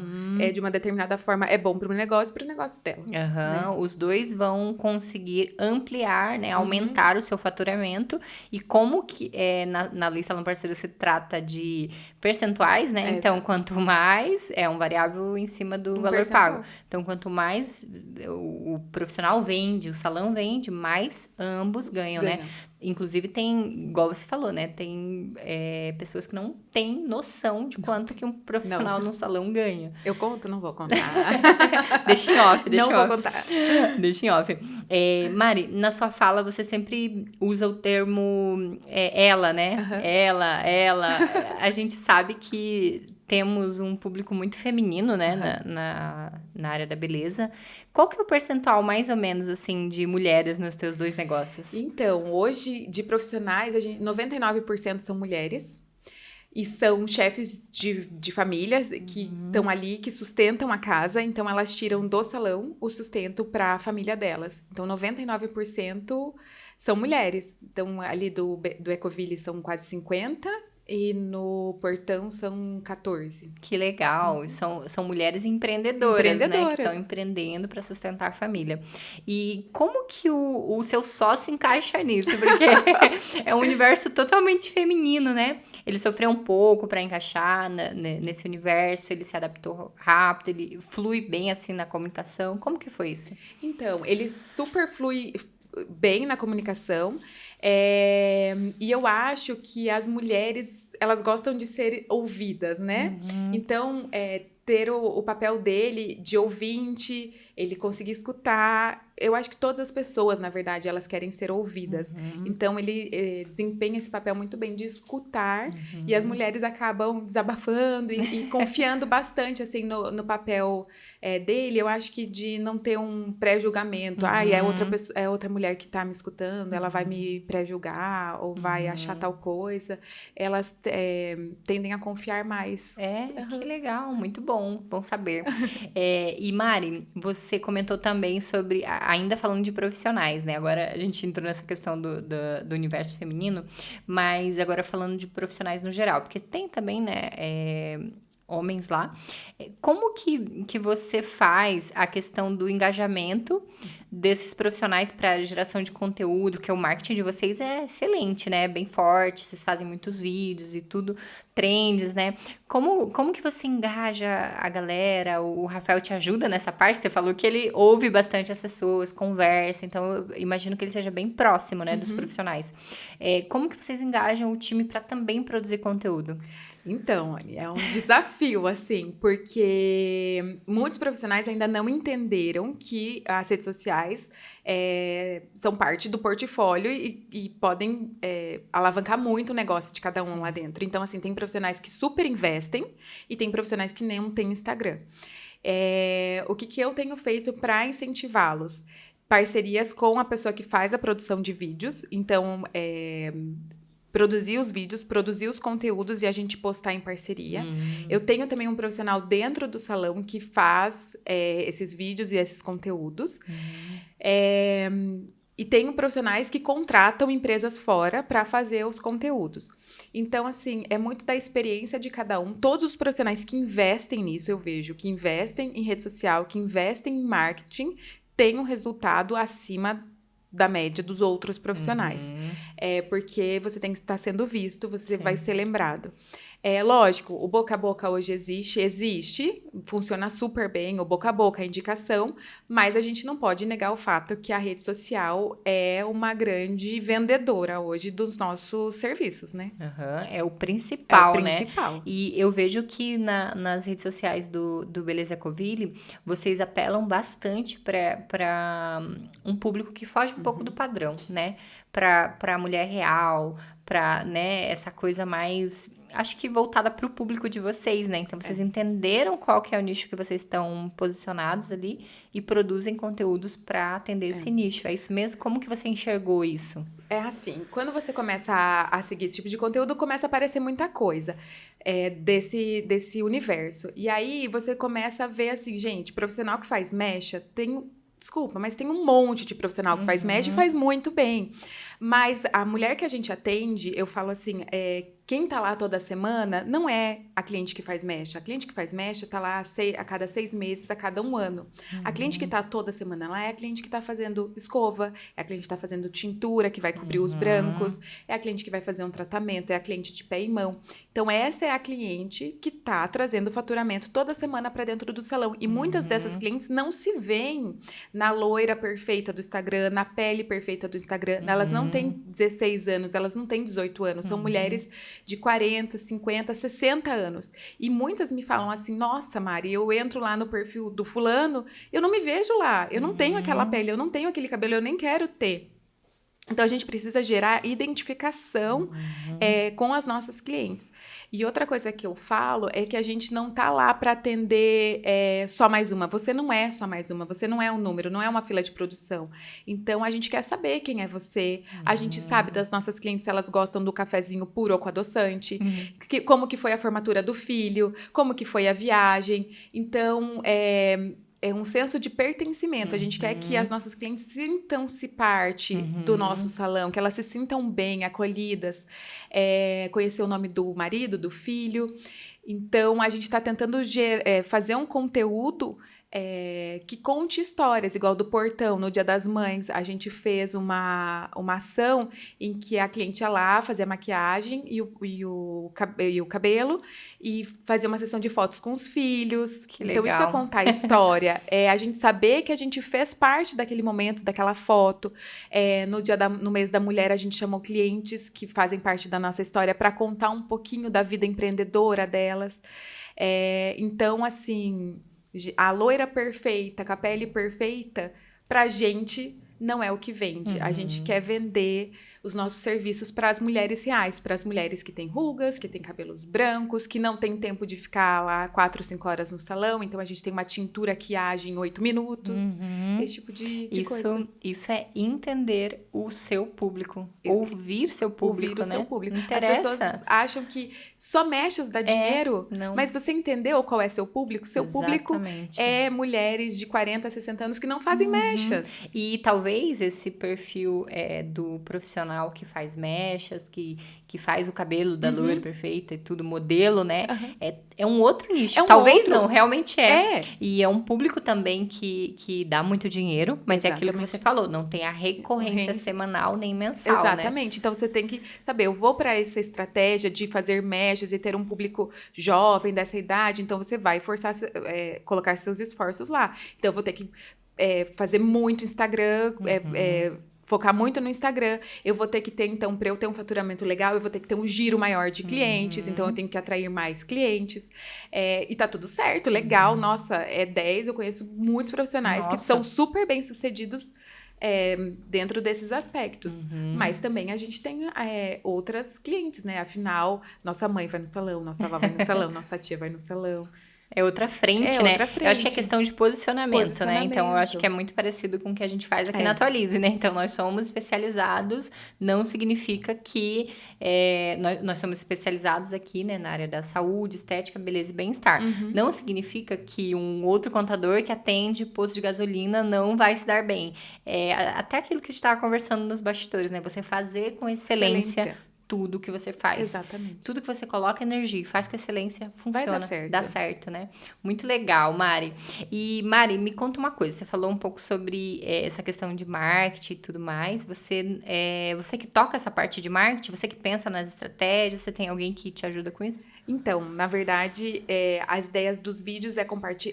de uma determinada forma é bom para o negócio e para o negócio dela. Né? Os dois vão conseguir ampliar, né, aumentar o seu faturamento. E como que na lei salão parceiro se trata de percentuais, né? Então, quanto mais, é um variável em cima do valor pago. Então, quanto mais o profissional vende, o salão vende, mais ambos ganham, né? Inclusive, tem, igual você falou, né? Tem pessoas que não têm noção de quanto que um profissional no salão ganha. Eu conto? Não vou contar. Deixa em off, vou contar. Deixa em off. Mari, na sua fala, você sempre usa o termo ela, né? Ela. A gente sabe que temos um público muito feminino, né, na área da beleza. Qual que é o percentual, mais ou menos, assim, de mulheres nos teus dois negócios? Então, hoje, de profissionais, 99% são mulheres. E são chefes de família que estão ali, que sustentam a casa. Então, elas tiram do salão o sustento para a família delas. Então, 99% são mulheres. Então, ali do Ecoville são quase 50%. e no Portão são 14. Que legal. São mulheres empreendedoras, né? Que estão Empreendedoras. empreendendo para sustentar a família. E como que o seu sócio encaixa nisso? Porque é um universo totalmente feminino, né? Ele sofreu um pouco para encaixar nesse universo, ele se adaptou rápido, ele flui bem assim na comunicação. Como que foi isso? Então, ele super flui bem na comunicação. E eu acho que as mulheres, elas gostam de ser ouvidas, né? Então, ter o papel dele de ouvinte, ele conseguir escutar. Eu acho que todas as pessoas, na verdade, elas querem ser ouvidas. Então, ele desempenha esse papel muito bem de escutar. E as mulheres acabam desabafando e confiando bastante, assim, no papel dele. Eu acho que de não ter um pré-julgamento. É outra mulher que tá me escutando, ela vai me pré-julgar ou vai achar tal coisa. Elas tendem a confiar mais. Que legal, muito bom saber. E Mari, você comentou também sobre, ainda falando de profissionais, né? Agora a gente entrou nessa questão do universo feminino, mas agora falando de profissionais no geral, porque tem também, né, homens lá. Como que você faz a questão do engajamento desses profissionais para geração de conteúdo? Que o marketing de vocês é excelente, né? Bem forte, vocês fazem muitos vídeos e tudo, trends, né? Como que você engaja a galera? O Rafael te ajuda nessa parte? Você falou que ele ouve bastante as pessoas, conversa, então eu imagino que ele seja bem próximo, né, dos profissionais. Como que vocês engajam o time para também produzir conteúdo? Então, é um desafio, assim, porque muitos profissionais ainda não entenderam que as redes sociais são parte do portfólio e podem alavancar muito o negócio de cada um lá dentro. Então, assim, tem profissionais que super investem e tem profissionais que nem têm Instagram. O que eu tenho feito para incentivá-los? Parcerias com a pessoa que faz a produção de vídeos. Então, produzir os vídeos, produzir os conteúdos e a gente postar em parceria. Eu tenho também um profissional dentro do salão que faz esses vídeos e esses conteúdos. E tenho profissionais que contratam empresas fora para fazer os conteúdos. Então, assim, é muito da experiência de cada um. Todos os profissionais que investem nisso, eu vejo, que investem em rede social, que investem em marketing, têm um resultado acima da média dos outros profissionais. Porque você tem que estar sendo visto, você vai ser lembrado. Lógico, o boca a boca hoje existe, funciona super bem, o boca a boca, a indicação, mas a gente não pode negar o fato que a rede social é uma grande vendedora hoje dos nossos serviços, né? É o principal, né? Principal. E eu vejo que nas redes sociais do Beleza Ecoville, vocês apelam bastante para um público que foge um pouco do padrão, né? Para a mulher real, para, né, essa coisa mais, acho que voltada para o público de vocês, né? Então, vocês entenderam qual que é o nicho que vocês estão posicionados ali e produzem conteúdos para atender esse nicho. É isso mesmo? Como que você enxergou isso? É assim, quando você começa a seguir esse tipo de conteúdo, começa a aparecer muita coisa desse universo. E aí, você começa a ver assim, gente, profissional que faz mecha, desculpa, mas tem um monte de profissional que faz mecha e faz muito bem. Mas a mulher que a gente atende, eu falo assim, quem tá lá toda semana não é a cliente que faz mecha. A cliente que faz mecha tá lá a cada 6 meses, a cada 1 ano. A cliente que tá toda semana lá é a cliente que tá fazendo escova, é a cliente que tá fazendo tintura, que vai cobrir os brancos, é a cliente que vai fazer um tratamento, é a cliente de pé e mão. Então, essa é a cliente que tá trazendo faturamento toda semana para dentro do salão. E muitas dessas clientes não se veem na loira perfeita do Instagram, na pele perfeita do Instagram. Elas não têm 16 anos, elas não têm 18 anos. São mulheres de 40, 50, 60 anos. E muitas me falam assim, nossa, Mari, eu entro lá no perfil do fulano, eu não me vejo lá, eu não tenho aquela pele, eu não tenho aquele cabelo, eu nem quero ter. Então, a gente precisa gerar identificação com as nossas clientes. E outra coisa que eu falo é que a gente não tá lá para atender só mais uma. Você não é só mais uma, você não é um número, não é uma fila de produção. Então, a gente quer saber quem é você. A gente sabe das nossas clientes se elas gostam do cafezinho puro ou com adoçante, como que foi a formatura do filho, como que foi a viagem. Então, um senso de pertencimento. A gente quer que as nossas clientes sintam-se parte do nosso salão, que elas se sintam bem, acolhidas, conhecer o nome do marido, do filho. Então, a gente está tentando fazer um conteúdo que conte histórias, igual do Portão. No Dia das Mães, a gente fez uma ação em que a cliente ia lá, fazia a maquiagem e o cabelo, e fazia uma sessão de fotos com os filhos. Que então, legal. isso é contar a história. A gente saber que a gente fez parte daquele momento, daquela foto. No mês da mulher, a gente chamou clientes que fazem parte da nossa história para contar um pouquinho da vida empreendedora delas. Então, assim, a loira perfeita, com a pele perfeita, pra gente não é o que vende. A gente quer vender os nossos serviços para as mulheres reais, para as mulheres que têm rugas, que têm cabelos brancos, que não têm tempo de ficar lá 4, 5 horas no salão. Então, a gente tem uma tintura que age em 8 minutos. Esse tipo de coisa. Isso é entender o seu público. Ouvir seu público, Ouvir o né? seu público. Interessa. As pessoas acham que só mechas dá dinheiro, não. mas você entendeu qual é seu público? Seu público é mulheres de 40, 60 anos que não fazem mechas. E talvez esse perfil do profissional que faz mechas, que faz o cabelo da loira perfeita e tudo, modelo, né? É um outro nicho. Talvez não, realmente é. E é um público também que dá muito dinheiro, mas é aquilo que você falou, não tem a recorrência semanal nem mensal, Exatamente. né? Então, você tem que saber, eu vou para essa estratégia de fazer mechas e ter um público jovem dessa idade, então você vai colocar seus esforços lá. Então, eu vou ter que fazer muito Instagram, focar muito no Instagram. Eu vou ter que ter, então, para eu ter um faturamento legal, eu vou ter que ter um giro maior de clientes, então eu tenho que atrair mais clientes. E tá tudo certo, legal. Nossa, 10, eu conheço muitos profissionais que são super bem-sucedidos dentro desses aspectos. Mas também a gente tem outras clientes, né? Afinal, nossa mãe vai no salão, nossa avó vai no salão, nossa tia vai no salão. É outra frente, né? Eu acho que é questão de posicionamento, né? Então, eu acho que é muito parecido com o que a gente faz aqui na Atualize, né? Então, nós somos especializados, não significa que... nós somos especializados aqui, né? Na área da saúde, estética, beleza e bem-estar. Não significa que um outro contador que atende posto de gasolina não vai se dar bem. Até aquilo que a gente estava conversando nos bastidores, né? Você fazer com excelência tudo que você faz. Exatamente. Tudo que você coloca energia e faz com excelência, funciona. Vai dar certo. Dá certo, né? Muito legal, Mari. E, Mari, me conta uma coisa. Você falou um pouco sobre essa questão de marketing e tudo mais. Você que toca essa parte de marketing? Você que pensa nas estratégias? Você tem alguém que te ajuda com isso? Então, na verdade, as ideias dos vídeos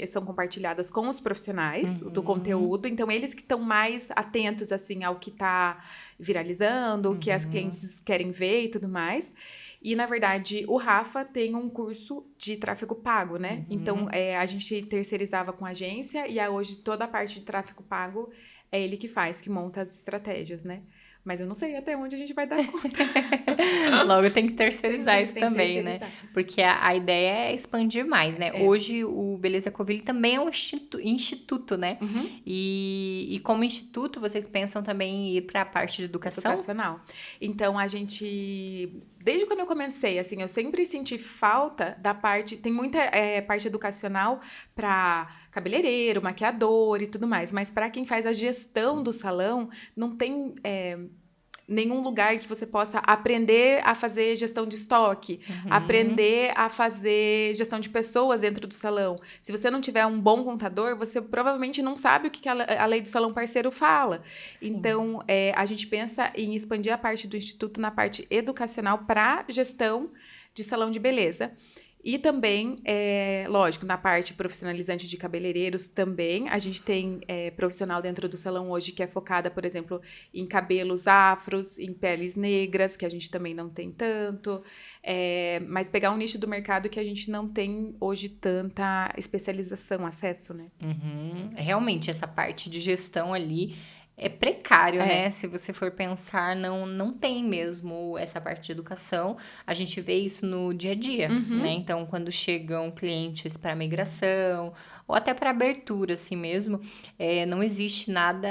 são compartilhadas com os profissionais do conteúdo. Então, eles que estão mais atentos, assim, ao que está viralizando, o que as clientes querem ver e tudo mais. E, na verdade, o Rafa tem um curso de tráfego pago, né? Então, a gente terceirizava com a agência e hoje toda a parte de tráfego pago é ele que faz, que monta as estratégias, né? Mas eu não sei até onde a gente vai dar conta. Logo tem que terceirizar isso também, né? Porque a ideia é expandir mais, né? Hoje o Beleza Coville também é um instituto, né? E como instituto, vocês pensam também em ir para a parte de educação? Educacional. Então, a gente... Desde quando eu comecei, assim, eu sempre senti falta da parte... Tem muita parte educacional para cabeleireiro, maquiador e tudo mais. Mas para quem faz a gestão do salão, não tem... nenhum lugar que você possa aprender a fazer gestão de estoque, aprender a fazer gestão de pessoas dentro do salão. Se você não tiver um bom contador, você provavelmente não sabe o que a lei do salão parceiro fala. Sim. Então, a gente pensa em expandir a parte do Instituto na parte educacional para gestão de salão de beleza. E também, lógico, na parte profissionalizante de cabeleireiros também, a gente tem profissional dentro do salão hoje que é focada, por exemplo, em cabelos afros, em peles negras, que a gente também não tem tanto, mas pegar um nicho do mercado que a gente não tem hoje tanta especialização, acesso, né? Realmente, essa parte de gestão ali... É precário, né? Se você for pensar, não tem mesmo essa parte de educação. A gente vê isso no dia a dia, né? Então, quando chegam clientes para migração ou até para abertura, assim mesmo, não existe nada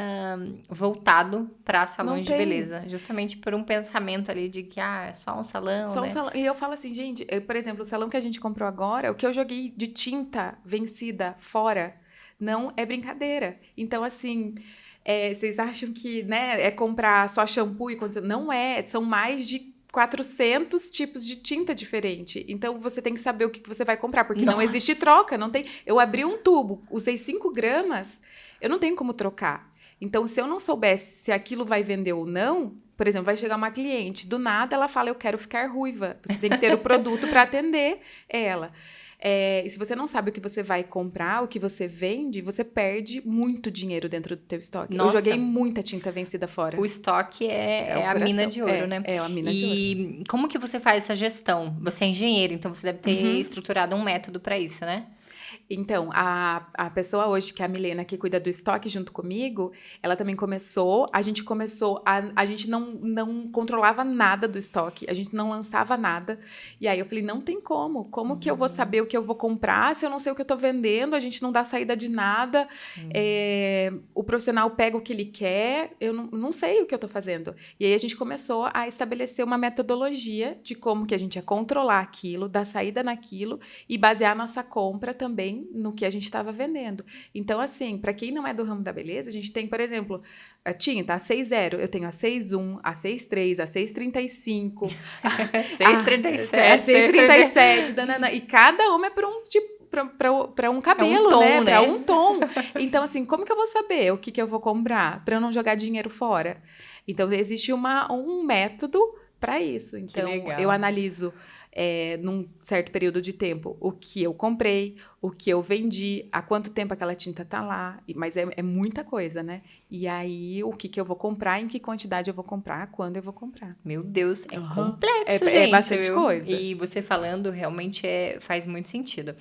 voltado para salões de beleza. Justamente por um pensamento ali de que, é só um salão, só né? Um salão. E eu falo assim, gente, por exemplo, o salão que a gente comprou agora, o que eu joguei de tinta vencida fora... Não é brincadeira. Então, assim, vocês acham que, né, é comprar só shampoo e condicionador? Não é, são mais de 400 tipos de tinta diferente. Então, você tem que saber o que você vai comprar, porque não existe troca, não tem... Eu abri um tubo, usei 5 gramas, eu não tenho como trocar. Então, se eu não soubesse se aquilo vai vender ou não, por exemplo, vai chegar uma cliente, do nada ela fala, eu quero ficar ruiva. Você tem que ter o produto para atender ela. E se você não sabe o que você vai comprar, o que você vende, você perde muito dinheiro dentro do teu estoque. Nossa. Eu joguei muita tinta vencida fora. O estoque é a mina de ouro, né? É a mina de ouro. E como que você faz essa gestão? Você é engenheiro, então você deve ter estruturado um método para isso, né? Então, a pessoa hoje, que é a Milena, que cuida do estoque junto comigo, ela também começou, a gente não controlava nada do estoque, a gente não lançava nada, e aí eu falei, não tem como que eu vou saber o que eu vou comprar se eu não sei o que eu tô vendendo, a gente não dá saída de nada, o profissional pega o que ele quer, eu não sei o que eu tô fazendo. E aí a gente começou a estabelecer uma metodologia de como que a gente ia controlar aquilo, dar saída naquilo e basear a nossa compra também no que a gente estava vendendo. Então, assim, para quem não é do ramo da beleza, a gente tem, por exemplo, a tinta, a 6.0, eu tenho a 6.1, a 6.3, a 6.35, 6.37, 6.37, e cada uma é para um tipo, para um cabelo, tom, né? Para um tom. Então, assim, como que eu vou saber o que eu vou comprar para eu não jogar dinheiro fora? Então, existe um método para isso. Então, eu analiso num certo período de tempo o que eu comprei, o que eu vendi, há quanto tempo aquela tinta tá lá, mas é muita coisa, né? E aí, o que eu vou comprar, em que quantidade eu vou comprar, quando eu vou comprar. Meu Deus, é complexo, gente. É bastante coisa. E você falando, realmente faz muito sentido.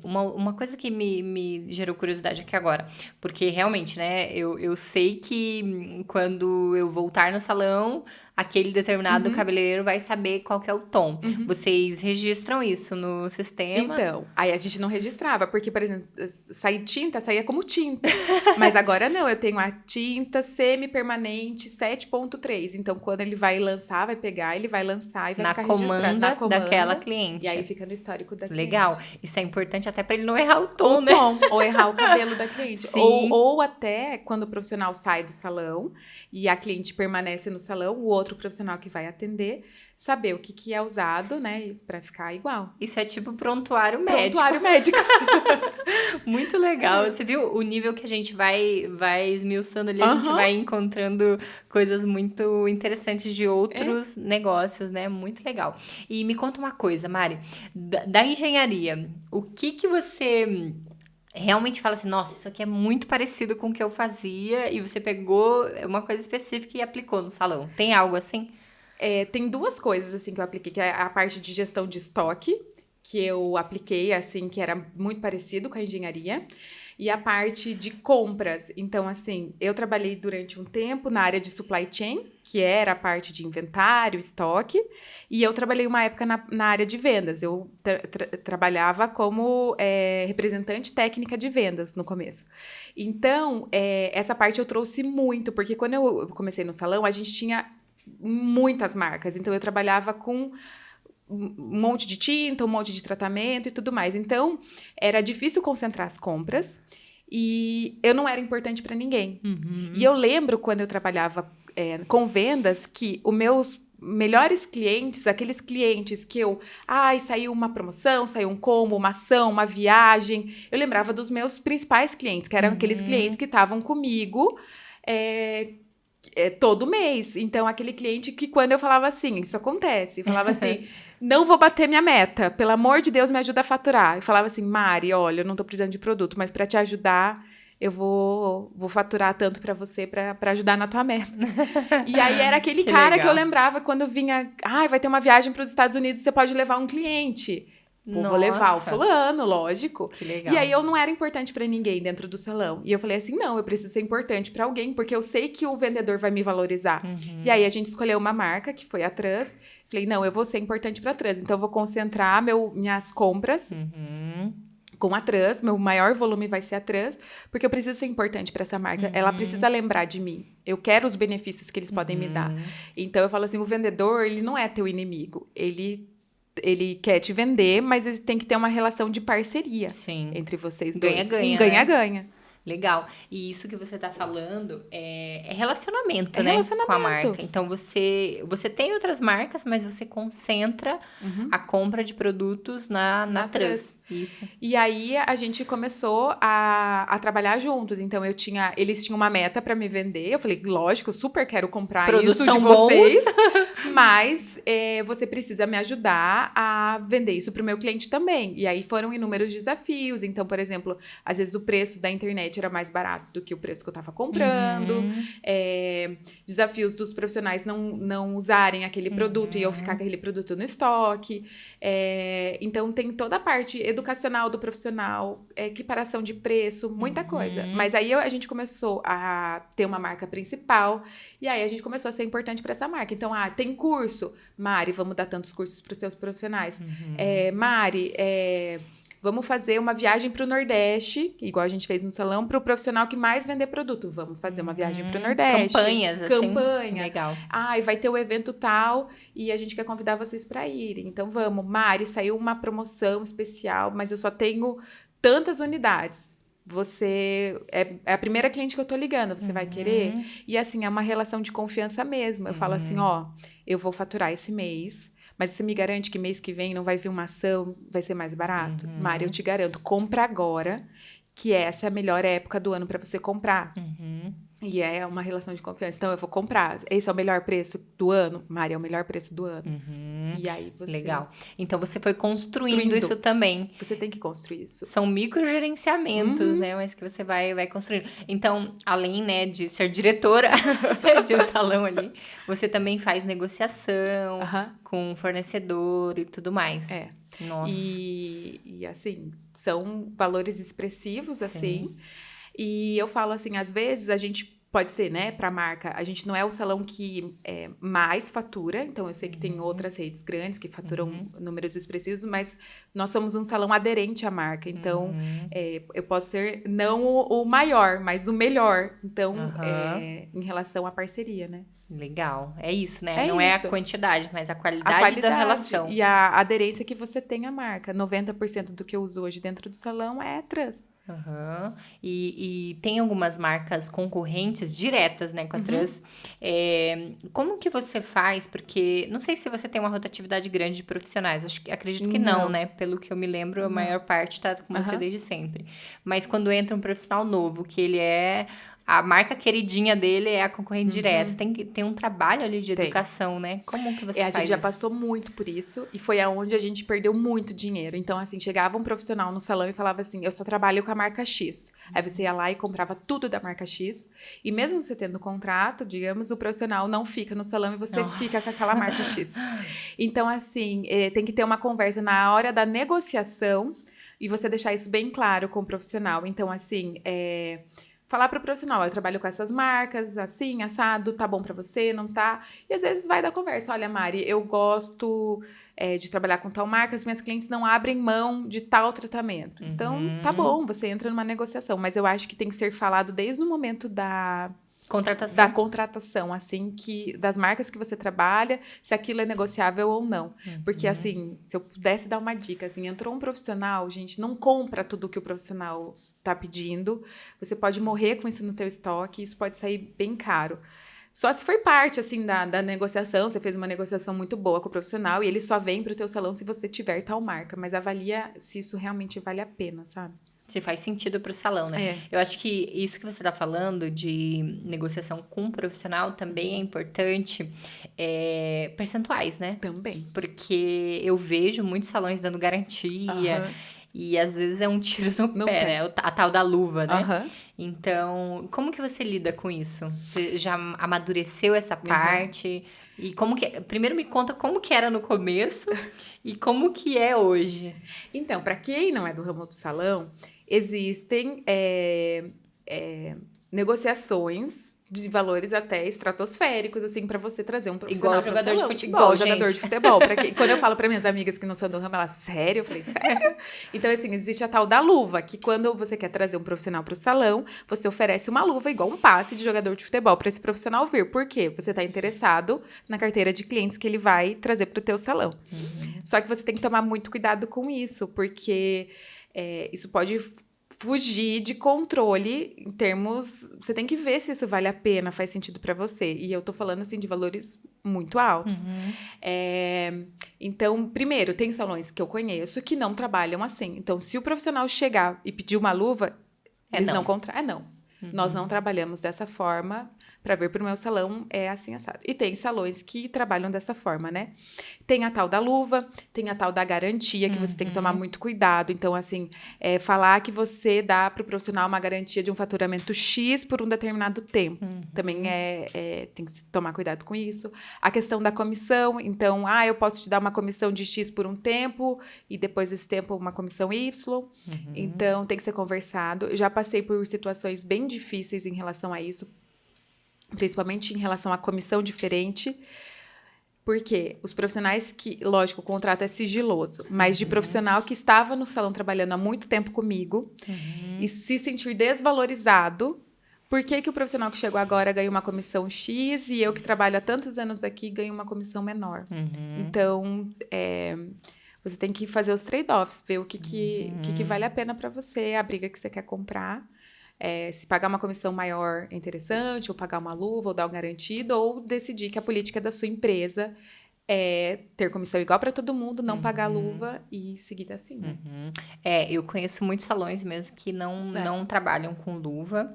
Uma coisa que me gerou curiosidade aqui agora, porque realmente, né, eu sei que quando eu voltar no salão, aquele determinado cabeleireiro vai saber qual que é o tom. Vocês registram isso no sistema? Então, aí a gente não registrava, porque, por exemplo, saía como tinta. Mas agora não, eu tenho a tinta semi-permanente 7.3. Então, quando ele vai lançar, vai pegar, ele vai lançar e vai ficar registrado na comanda daquela cliente. E aí fica no histórico da cliente. Legal. Isso é importante até para ele não errar o tom, né? Ou errar o cabelo da cliente. Sim. Ou até quando o profissional sai do salão e a cliente permanece no salão, o outro profissional que vai atender, saber o que é usado, né, para ficar igual. Isso é tipo prontuário médico. Prontuário médico. Muito legal. Você viu o nível que a gente vai esmiuçando ali, a gente vai encontrando coisas muito interessantes de outros negócios, né? Muito legal. E me conta uma coisa, Mari, da engenharia, o que você realmente fala assim, nossa, isso aqui é muito parecido com o que eu fazia e você pegou uma coisa específica e aplicou no salão. Tem algo assim? Tem 2 coisas, assim, que eu apliquei, que é a parte de gestão de estoque, que eu apliquei, assim, que era muito parecido com a engenharia, e a parte de compras. Então, assim, eu trabalhei durante um tempo na área de supply chain, que era a parte de inventário, estoque, e eu trabalhei uma época na área de vendas. Eu trabalhava como representante técnica de vendas no começo. Então, essa parte eu trouxe muito, porque quando eu comecei no salão, a gente tinha muitas marcas. Então, eu trabalhava com um monte de tinta, um monte de tratamento e tudo mais. Então, era difícil concentrar as compras e eu não era importante para ninguém. E eu lembro, quando eu trabalhava com vendas, que os meus melhores clientes, aqueles clientes que saiu uma promoção, saiu um combo, uma ação, uma viagem, eu lembrava dos meus principais clientes, que eram aqueles clientes que estavam comigo todo mês. Então, aquele cliente que, quando eu falava assim, isso acontece, falava assim, não vou bater minha meta, pelo amor de Deus, me ajuda a faturar. Eu falava assim, Mari, olha, eu não tô precisando de produto, mas para te ajudar, eu vou faturar tanto para você, para ajudar na tua meta. E aí, era aquele cara legal. Que eu lembrava quando vinha, vai ter uma viagem para os Estados Unidos, você pode levar um cliente. Vou levar o fulano, lógico. Que legal. E aí, eu não era importante pra ninguém dentro do salão. E eu falei assim, não, eu preciso ser importante pra alguém, porque eu sei que o vendedor vai me valorizar. E aí, a gente escolheu uma marca, que foi a Trans. Falei, não, eu vou ser importante pra Trans. Então, eu vou concentrar minhas compras com a Trans. Meu maior volume vai ser a Trans, porque eu preciso ser importante pra essa marca. Ela precisa lembrar de mim. Eu quero os benefícios que eles podem me dar. Então, eu falo assim, o vendedor, ele não é teu inimigo. Ele ele quer te vender, mas ele tem que ter uma relação de parceria Sim. entre vocês dois. Ganha-ganha, Um ganha-ganha. Legal. E isso que você tá falando é relacionamento, É né? relacionamento. Com a marca. Então, você tem outras marcas, mas você concentra a compra de produtos na Trans. Isso. E aí, a gente começou a trabalhar juntos. Então, eles tinham uma meta pra me vender. Eu falei, lógico, eu super quero comprar Produtos isso são de vocês. bons. Mas você precisa me ajudar a vender isso pro meu cliente também. E aí, foram inúmeros desafios. Então, por exemplo, às vezes o preço da internet era mais barato do que o preço que eu tava comprando. Desafios dos profissionais não usarem aquele produto e eu ficar com aquele produto no estoque. Então, tem toda a parte educacional do profissional, equiparação de preço, muita coisa. Mas aí a gente começou a ter uma marca principal e aí a gente começou a ser importante para essa marca. Então, tem curso. Mari, vamos dar tantos cursos para os seus profissionais. Mari, vamos fazer uma viagem para o Nordeste, igual a gente fez no salão, para o profissional que mais vender produto. Vamos fazer uma viagem para o Nordeste. Campanhas, assim. Campanha. Legal. E vai ter o evento tal e a gente quer convidar vocês para irem. Então, vamos. Mari, saiu uma promoção especial, mas eu só tenho tantas unidades. Você é a primeira cliente que eu tô ligando, você vai querer? E assim, é uma relação de confiança mesmo. Eu falo assim, eu vou faturar esse mês, mas você me garante que mês que vem não vai vir uma ação, vai ser mais barato? Mari, eu te garanto, compra agora, que essa é a melhor época do ano para você comprar. E é uma relação de confiança. Então, eu vou comprar. Esse é o melhor preço do ano? Mari, é o melhor preço do ano. E aí você... Legal. Então, você foi construindo isso também. Você tem que construir isso. São microgerenciamentos, né? Mas que você vai construindo. Então, além, né, de ser diretora de um salão ali, você também faz negociação com fornecedor e tudo mais. Nossa. E assim, são valores expressivos, assim. E eu falo assim, às vezes a gente pode ser, né, pra marca, a gente não é o salão que mais fatura, então eu sei que tem outras redes grandes que faturam números expressivos, mas nós somos um salão aderente à marca, então eu posso ser não o maior, mas o melhor, então em relação à parceria, né? Legal, é isso, né? Não é a quantidade, mas a qualidade, qualidade da relação. E a aderência que você tem à marca. 90% do que eu uso hoje dentro do salão é Trans. E tem algumas marcas concorrentes diretas, né, com a Trans. Como que você faz? Porque não sei se você tem uma rotatividade grande de profissionais. Acredito que não, né? Pelo que eu me lembro, a maior parte está com você desde sempre. Mas quando entra um profissional novo, que ele a marca queridinha dele é a concorrente direta. Tem um trabalho ali de educação, né? Como que você faz isso? A gente já passou muito por isso e foi aonde a gente perdeu muito dinheiro. Então, assim, chegava um profissional no salão e falava assim, eu só trabalho com a marca X. Aí você ia lá e comprava tudo da marca X. E mesmo você tendo contrato, digamos, o profissional não fica no salão e você fica com aquela marca X. Então, assim, tem que ter uma conversa na hora da negociação e você deixar isso bem claro com o profissional. Então, assim, falar para o profissional, eu trabalho com essas marcas, assim, assado, tá bom para você, não tá? E às vezes vai dar conversa, olha, Mari, eu gosto de trabalhar com tal marca, as minhas clientes não abrem mão de tal tratamento. Então, tá bom, você entra numa negociação, mas eu acho que tem que ser falado desde o momento da contratação, assim, das marcas que você trabalha, se aquilo é negociável ou não. Porque, assim, se eu pudesse dar uma dica, assim, entrou um profissional, gente, não compra tudo que o profissional tá pedindo, você pode morrer com isso no teu estoque, isso pode sair bem caro. Só se for parte, assim, da negociação, você fez uma negociação muito boa com o profissional e ele só vem pro teu salão se você tiver tal marca, mas avalia se isso realmente vale a pena, sabe? Se faz sentido pro salão, né? Eu acho que isso que você tá falando de negociação com o profissional também é importante, percentuais, né? Também. Porque eu vejo muitos salões dando garantia, e às vezes é um tiro no pé, né? A tal da luva, né? Então, como que você lida com isso? Você já amadureceu essa parte? E como que... Primeiro me conta como que era no começo e como que é hoje. Então, para quem não é do ramo do salão, existem negociações de valores até estratosféricos, assim, pra você trazer um profissional Igual jogador de futebol, Igual gente. jogador de futebol. Quando eu falo pra minhas amigas que não são do ramo, elas, sério? Eu falei, sério? Então, assim, existe a tal da luva, que quando você quer trazer um profissional pro salão, você oferece uma luva igual um passe de jogador de futebol pra esse profissional vir. Por quê? Você tá interessado na carteira de clientes que ele vai trazer pro teu salão. Só que você tem que tomar muito cuidado com isso, porque isso pode fugir de controle em termos... Você tem que ver se isso vale a pena, faz sentido para você. E eu tô falando, assim, de valores muito altos. Então, primeiro, tem salões que eu conheço que não trabalham assim. Então, se o profissional chegar e pedir uma luva, eles não contratam. Não. Nós não trabalhamos dessa forma. Para vir para o meu salão é assim, assado. E tem salões que trabalham dessa forma, né? Tem a tal da luva, tem a tal da garantia, que você tem que tomar muito cuidado. Então, assim, falar que você dá para o profissional uma garantia de um faturamento X por um determinado tempo. Também tem que tomar cuidado com isso. A questão da comissão. Então, eu posso te dar uma comissão de X por um tempo e depois desse tempo uma comissão Y. Então, tem que ser conversado. Eu já passei por situações bem difíceis em relação a isso, principalmente em relação à comissão diferente, porque os profissionais que, lógico, o contrato é sigiloso, mas de profissional que estava no salão trabalhando há muito tempo comigo e se sentir desvalorizado, por que o profissional que chegou agora ganha uma comissão X e eu que trabalho há tantos anos aqui ganho uma comissão menor? Então, você tem que fazer os trade-offs, ver o que vale a pena para você, a briga que você quer comprar. Se pagar uma comissão maior é interessante, ou pagar uma luva, ou dar um garantido, ou decidir que a política da sua empresa é ter comissão igual para todo mundo, não pagar luva e seguir assim, né? Eu conheço muitos salões mesmo que não trabalham com luva,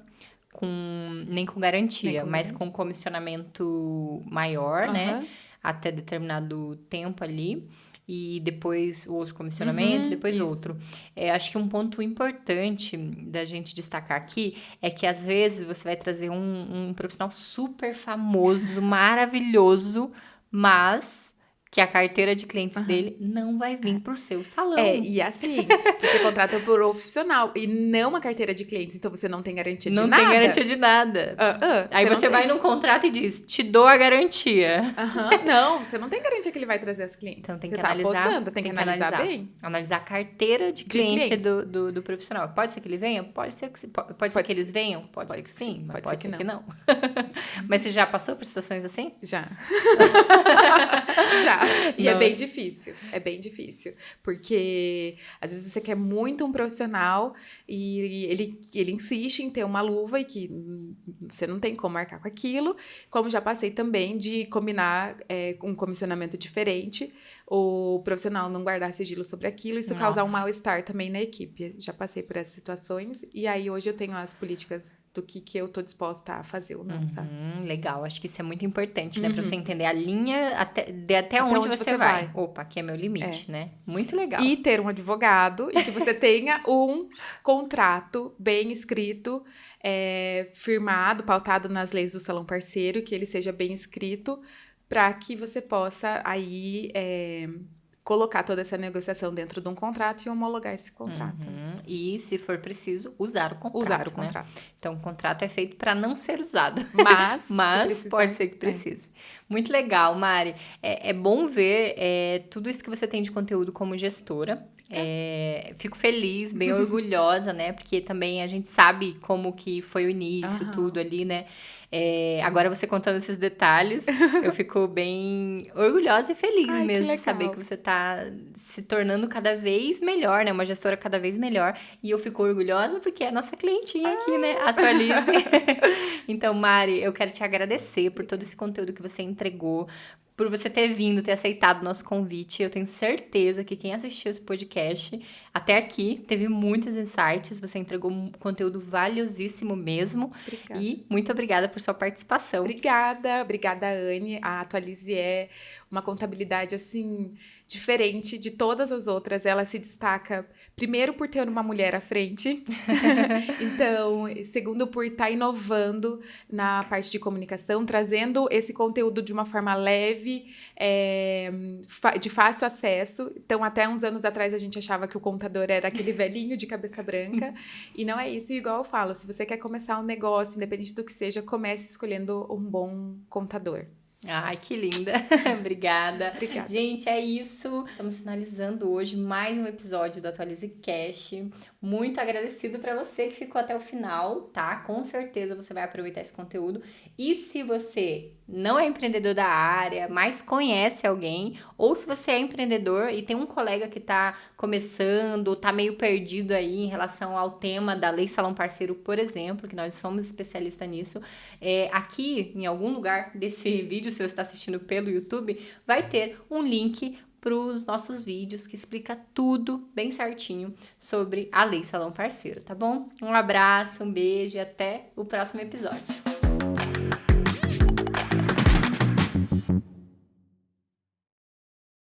nem com garantia, mas com comissionamento maior, né? Até determinado tempo ali. E depois o outro comissionamento, depois outro. Acho que um ponto importante da gente destacar aqui é que, às vezes, você vai trazer um profissional super famoso, maravilhoso, mas que a carteira de clientes dele não vai vir pro seu salão. E assim, você contrata por profissional e não uma carteira de clientes, então você não tem garantia de nada. Não tem garantia de nada. Aí você vai num contrato e diz, te dou a garantia. Não, você não tem garantia que ele vai trazer as clientes. Então tem que você analisar. Tá apostando, tem que analisar bem. Analisar a carteira de cliente do profissional. Pode ser que ele venha? Pode ser que eles venham? Pode ser que sim, mas pode ser que não. Mas você já passou por situações assim? Já. Já. E é bem difícil. Porque às vezes você quer muito um profissional e ele insiste em ter uma luva e que você não tem como marcar com aquilo. Como já passei também de combinar um comissionamento diferente, o profissional não guardar sigilo sobre aquilo, isso causar um mal-estar também na equipe. Já passei por essas situações e aí hoje eu tenho as políticas do que eu tô disposta a fazer ou não, sabe? Legal, acho que isso é muito importante, né? Pra você entender a linha até onde você vai. Opa, aqui é meu limite, né? Muito legal. E ter um advogado e que você tenha um contrato bem escrito, firmado, pautado nas leis do salão parceiro, que ele seja bem escrito, para que você possa aí colocar toda essa negociação dentro de um contrato e homologar esse contrato. E, se for preciso, usar o contrato. Usar o contrato. Né? Então, o contrato é feito para não ser usado. Mas pode ser que precise. Muito legal, Mari. É bom ver tudo isso que você tem de conteúdo como gestora. Fico feliz, bem orgulhosa, né? Porque também a gente sabe como que foi o início, tudo ali, né? Agora você contando esses detalhes, eu fico bem orgulhosa e feliz mesmo de saber que você tá se tornando cada vez melhor, né? Uma gestora cada vez melhor. E eu fico orgulhosa porque é a nossa clientinha aqui, né? Atualize. Então, Mari, eu quero te agradecer por todo esse conteúdo que você entregou, por você ter vindo, ter aceitado o nosso convite. Eu tenho certeza que quem assistiu esse podcast até aqui teve muitos insights. Você entregou um conteúdo valiosíssimo mesmo. Obrigada. E muito obrigada por sua participação. Obrigada, Anne. A Atualize é uma contabilidade, assim, diferente de todas as outras. Ela se destaca, primeiro, por ter uma mulher à frente. Então, segundo, por estar inovando na parte de comunicação, trazendo esse conteúdo de uma forma leve, de fácil acesso. Então, até uns anos atrás, a gente achava que o contador era aquele velhinho de cabeça branca. E não é isso, igual eu falo. Se você quer começar um negócio, independente do que seja, comece escolhendo um bom contador. Ai, que linda. Obrigada. Obrigada. Gente, é isso. Estamos finalizando hoje mais um episódio do Atualize Cash. Muito agradecido para você que ficou até o final, tá? Com certeza você vai aproveitar esse conteúdo. E se você não é empreendedor da área, mas conhece alguém, ou se você é empreendedor e tem um colega que tá começando, tá meio perdido aí em relação ao tema da Lei Salão Parceiro, por exemplo, que nós somos especialistas nisso, aqui em algum lugar desse vídeo, se você está assistindo pelo YouTube, vai ter um link para os nossos vídeos que explica tudo bem certinho sobre a Lei Salão Parceiro, tá bom? Um abraço, um beijo e até o próximo episódio.